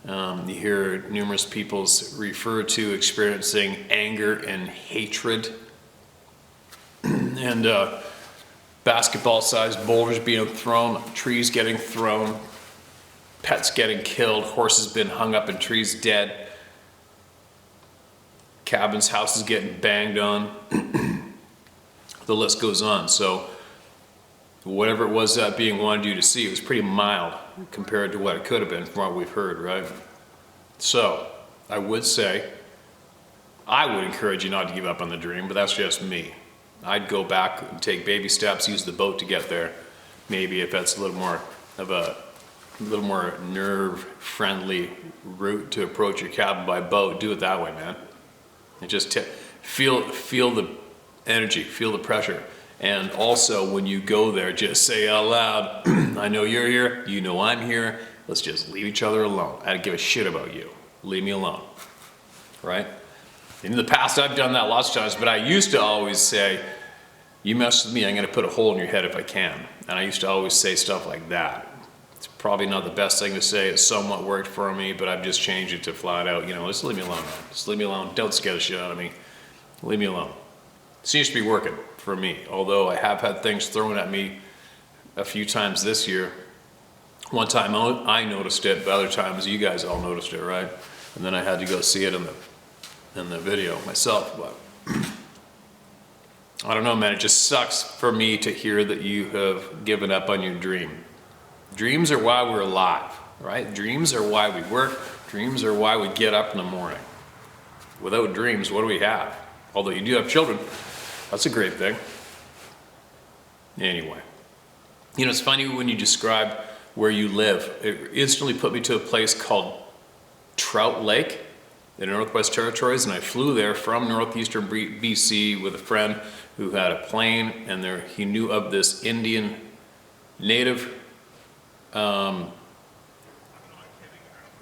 You hear numerous people refer to experiencing anger and hatred. And basketball-sized boulders being thrown, trees getting thrown, pets getting killed, horses being hung up in trees dead, cabins, houses getting banged on. The list goes on. So whatever it was that being wanted you to see, it was pretty mild compared to what it could have been from what we've heard, right? So I would say, I would encourage you not to give up on the dream, but that's just me. I'd go back and take baby steps, use the boat to get there. Maybe if that's a little more nerve-friendly route to approach your cabin by boat, do it that way, man. And just feel the energy, feel the pressure. And also when you go there, just say out loud, "I know you're here, you know I'm here, let's just leave each other alone. I don't give a shit about you. Leave me alone." Right? In the past I've done that lots of times, but I used to always say, "You mess with me, I'm gonna put a hole in your head if I can." And I used to always say stuff like that. It's probably not the best thing to say. It somewhat worked for me, but I've just changed it to flat out, you know, just leave me alone, man. Just leave me alone. Don't scare the shit out of me. Leave me alone. Seems to be working for me, although I have had things thrown at me a few times this year. One time I noticed it, but other times you guys all noticed it, right? And then I had to go see it in the video myself. But I don't know, man, it just sucks for me to hear that you have given up on your dream. Dreams are why we're alive, right? Dreams are why we work. Dreams are why we get up in the morning. Without dreams, what do we have? Although you do have children, that's a great thing. Anyway, you know, it's funny when you describe where you live. It instantly put me to a place called Trout Lake in the Northwest Territories, and I flew there from northeastern BC with a friend who had a plane, and he knew of this Indian native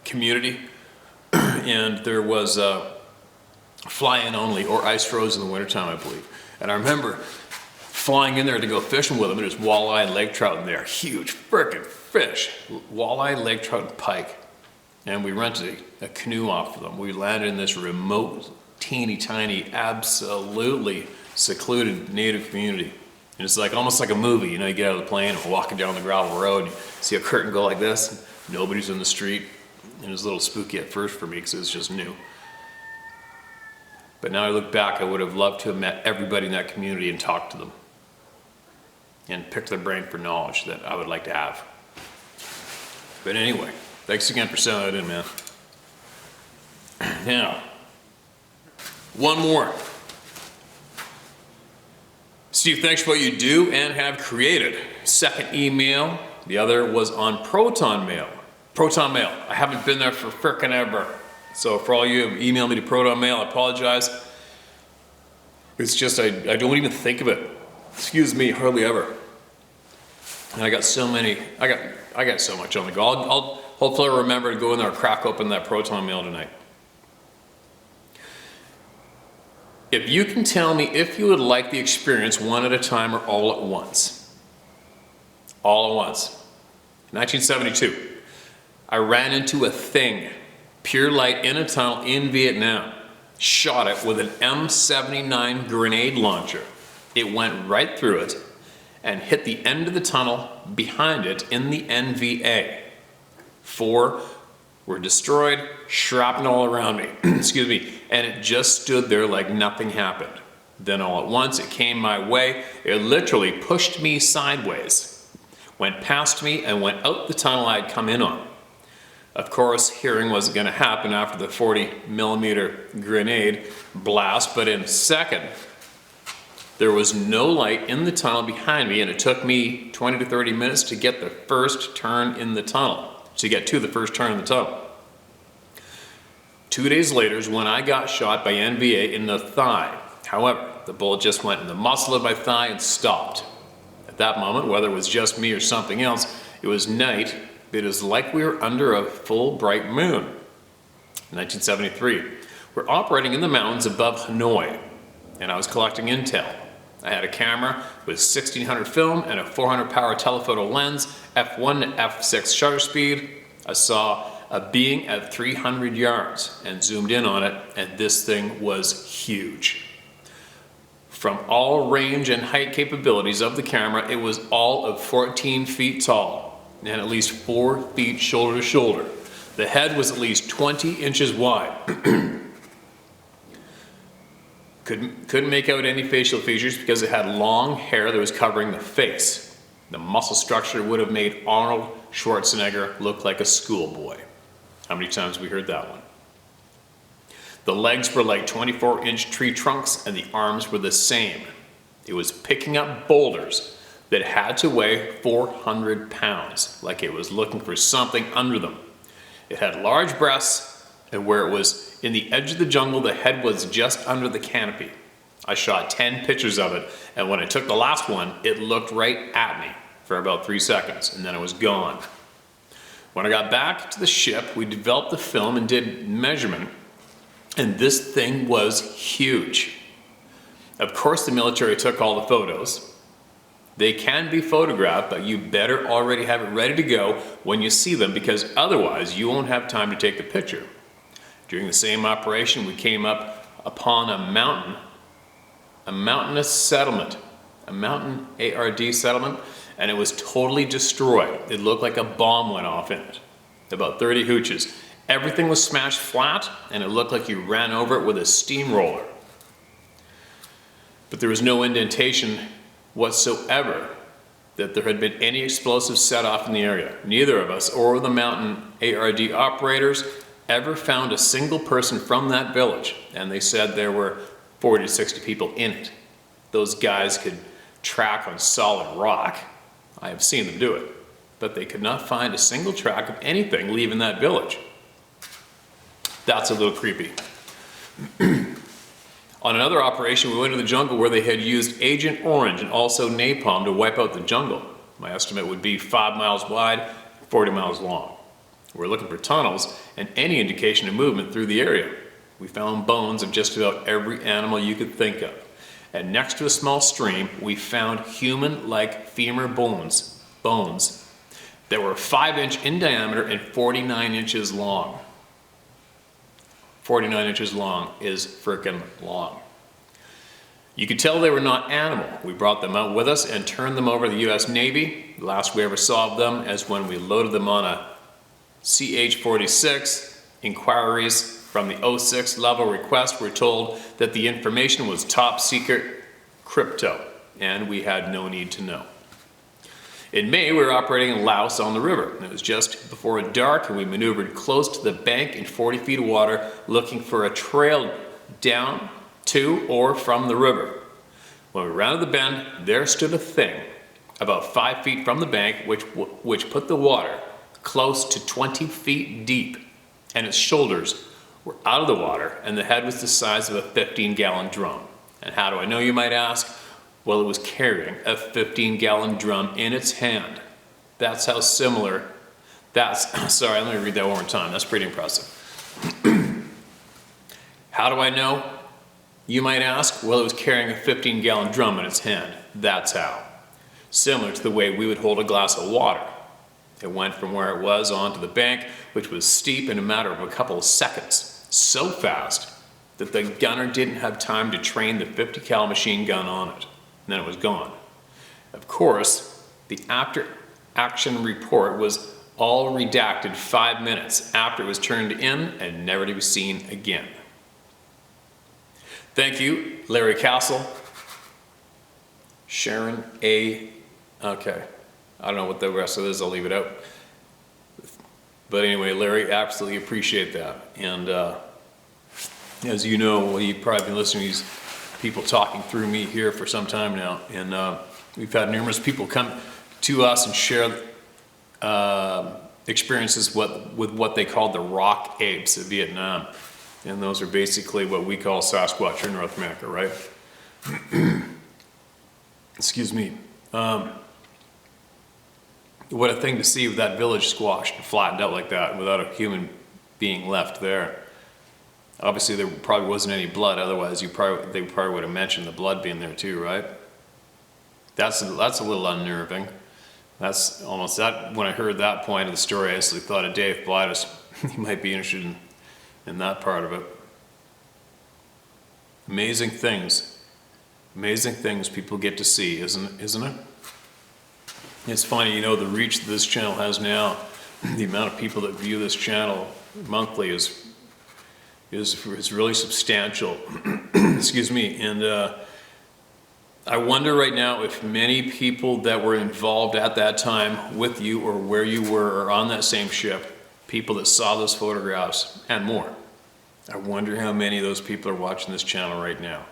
community, and there was fly-in only or ice froze in the wintertime, I believe. And I remember flying in there to go fishing with them, and there's walleye and lake trout in there, huge frickin' fish, walleye, lake trout, and pike. And we rented a canoe off of them. We landed in this remote, teeny tiny, absolutely secluded native community. And it's like almost like a movie, you know, you get out of the plane and walking down the gravel road, you see a curtain go like this, nobody's in the street, and it was a little spooky at first for me because it was just new. But now I look back, I would have loved to have met everybody in that community and talked to them and picked their brain for knowledge that I would like to have. But anyway, thanks again for sending that in, man. Now, one more. Steve, thanks for what you do and have created. Second email, the other was on protonmail. Protonmail, I haven't been there for frickin' ever. So for all you who email me to protonmail, I apologize. It's just, I don't even think of it. Excuse me, hardly ever. And I got so many, I got so much on the go. I'll hopefully remember to go in there and crack open that protonmail tonight. If you can tell me if you would like the experience one at a time or all at once. All at once. 1972, I ran into a thing, pure light in a tunnel in Vietnam. Shot it with an M79 grenade launcher. It went right through it and hit the end of the tunnel behind it in the NVA. 4 were destroyed, shrapnel all around me, excuse me, and it just stood there like nothing happened. Then all at once it came my way, it literally pushed me sideways, went past me and went out the tunnel I'd come in on. Of course, hearing wasn't gonna happen after the 40mm grenade blast, but in a second, there was no light in the tunnel behind me, and it took me 20 to 30 minutes to get the first turn in the tunnel. To get to the first turn in the tunnel. 2 days later is when I got shot by NVA in the thigh. However, the bullet just went in the muscle of my thigh and stopped. At that moment, whether it was just me or something else, it was night. It was like we were under a full bright moon. 1973, we're operating in the mountains above Hanoi, and I was collecting intel. I had a camera with 1600 film and a 400 power telephoto lens, f1 to f6 shutter speed. I saw a being at 300 yards and zoomed in on it, and this thing was huge. From all range and height capabilities of the camera, it was all of 14 feet tall and at least 4 feet shoulder to shoulder. The head was at least 20 inches wide. Couldn't make out any facial features because it had long hair that was covering the face. The muscle structure would have made Arnold Schwarzenegger look like a schoolboy. How many times have we heard that one? The legs were like 24-inch tree trunks and the arms were the same. It was picking up boulders that had to weigh 400 pounds, like it was looking for something under them. It had large breasts, and where it was in the edge of the jungle, the head was just under the canopy. I shot 10 pictures of it, and when I took the last one, it looked right at me for about 3 seconds, and then it was gone. When I got back to the ship, we developed the film and did measurement, and this thing was huge. Of course, the military took all the photos. They can be photographed, but you better already have it ready to go when you see them, because otherwise you won't have time to take the picture. During the same operation, we came up upon a mountain, a mountainous settlement, a mountain ARD settlement, and it was totally destroyed. It looked like a bomb went off in it. About 30 hooches. Everything was smashed flat, and it looked like you ran over it with a steamroller. But there was no indentation whatsoever that there had been any explosives set off in the area. Neither of us or the mountain ARD operators ever found a single person from that village, and they said there were 40 to 60 people in it. Those guys could track on solid rock. I have seen them do it, but they could not find a single track of anything leaving that village. That's a little creepy. On another operation, we went to the jungle where they had used Agent Orange and also napalm to wipe out the jungle. My estimate would be 5 miles wide, 40 miles long. We're looking for tunnels and any indication of movement through the area. We found bones of just about every animal you could think of. And next to a small stream, we found human-like femur bones that were 5" in diameter and 49 inches long. 49 inches long is frickin' long. You could tell they were not animal. We brought them out with us and turned them over to the US Navy. The last we ever saw of them is when we loaded them on a CH-46. Inquiries from the 06 level request were told that the information was top secret crypto, and we had no need to know. In May, we were operating in Laos on the river. It was just before dark, and we maneuvered close to the bank in 40 feet of water, looking for a trail down to or from the river. When we rounded the bend, there stood a thing about 5 feet from the bank, which put the water close to 20 feet deep, and its shoulders were out of the water, and the head was the size of a 15-gallon drum. And how do I know, you might ask? Well, it was carrying a 15-gallon drum in its hand. That's how similar, sorry, let me read that one more time. That's pretty impressive. How do I know? You might ask. Well, it was carrying a 15-gallon drum in its hand. That's how. Similar to the way we would hold a glass of water. It went from where it was onto the bank, which was steep, in a matter of a couple of seconds. So fast that the gunner didn't have time to train the 50 cal machine gun on it. And then it was gone. Of course, the after action report was all redacted 5 minutes after it was turned in and never to be seen again. Thank you, Larry Castle, Sharon A. Okay, I don't know what the rest of this is, I'll leave it out. But anyway, Larry, absolutely appreciate that. And as you know, well, you've probably been listening to these people talking through me here for some time now. And we've had numerous people come to us and share experiences with what they called the rock apes of Vietnam. And those are basically what we call Sasquatch in North America, right? Excuse me. What a thing to see with that village squashed and flattened out like that without a human being left there. Obviously, there probably wasn't any blood, otherwise they probably would have mentioned the blood being there too, right? That's a little unnerving. That's almost that. When I heard that point of the story, I actually thought of Dave Blightus. He might be interested in that part of it. Amazing things people get to see, isn't it? It's funny, you know, the reach that this channel has now, the amount of people that view this channel monthly is really substantial. Excuse me. And I wonder right now if many people that were involved at that time with you or where you were or on that same ship, people that saw those photographs and more, I wonder how many of those people are watching this channel right now,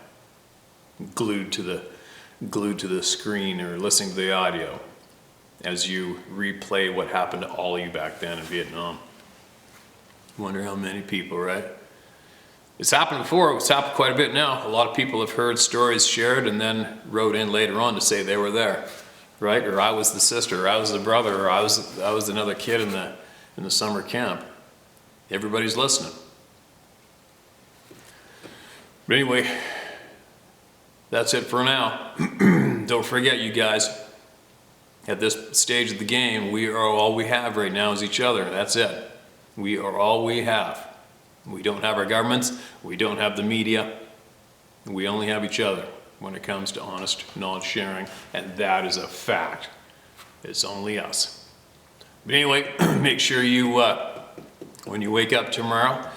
glued to the screen or listening to the audio as you replay what happened to all of you back then in Vietnam. Wonder how many people, right? It's happened before. It's happened quite a bit now. A lot of people have heard stories shared and then wrote in later on to say they were there, right? Or I was the sister, or I was the brother, or I was another kid in the summer camp. Everybody's listening. But anyway, that's it for now. Don't forget, you guys, at this stage of the game, we are all we have right now is each other. That's it. We are all we have. We don't have our governments. We don't have the media. We only have each other when it comes to honest knowledge sharing, and that is a fact. It's only us. But anyway, make sure you, when you wake up tomorrow,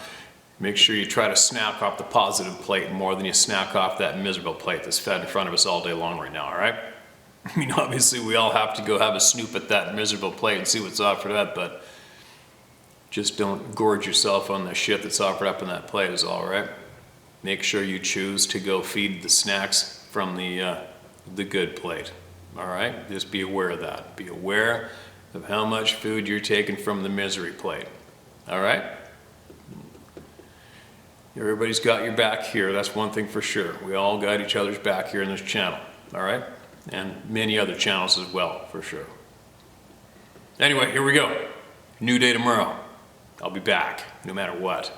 make sure you try to snack off the positive plate more than you snack off that miserable plate that's fed in front of us all day long right now, all right? I mean, obviously we all have to go have a snoop at that miserable plate and see what's offered up, but just don't gorge yourself on the shit that's offered up in that plate is all right. Make sure you choose to go feed the snacks from the good plate, all right? Just be aware of that. Be aware of how much food you're taking from the misery plate, all right? Everybody's got your back here, that's one thing for sure. We all got each other's back here in this channel, all right? And many other channels as well, for sure. Anyway, here we go. New day tomorrow. I'll be back, no matter what.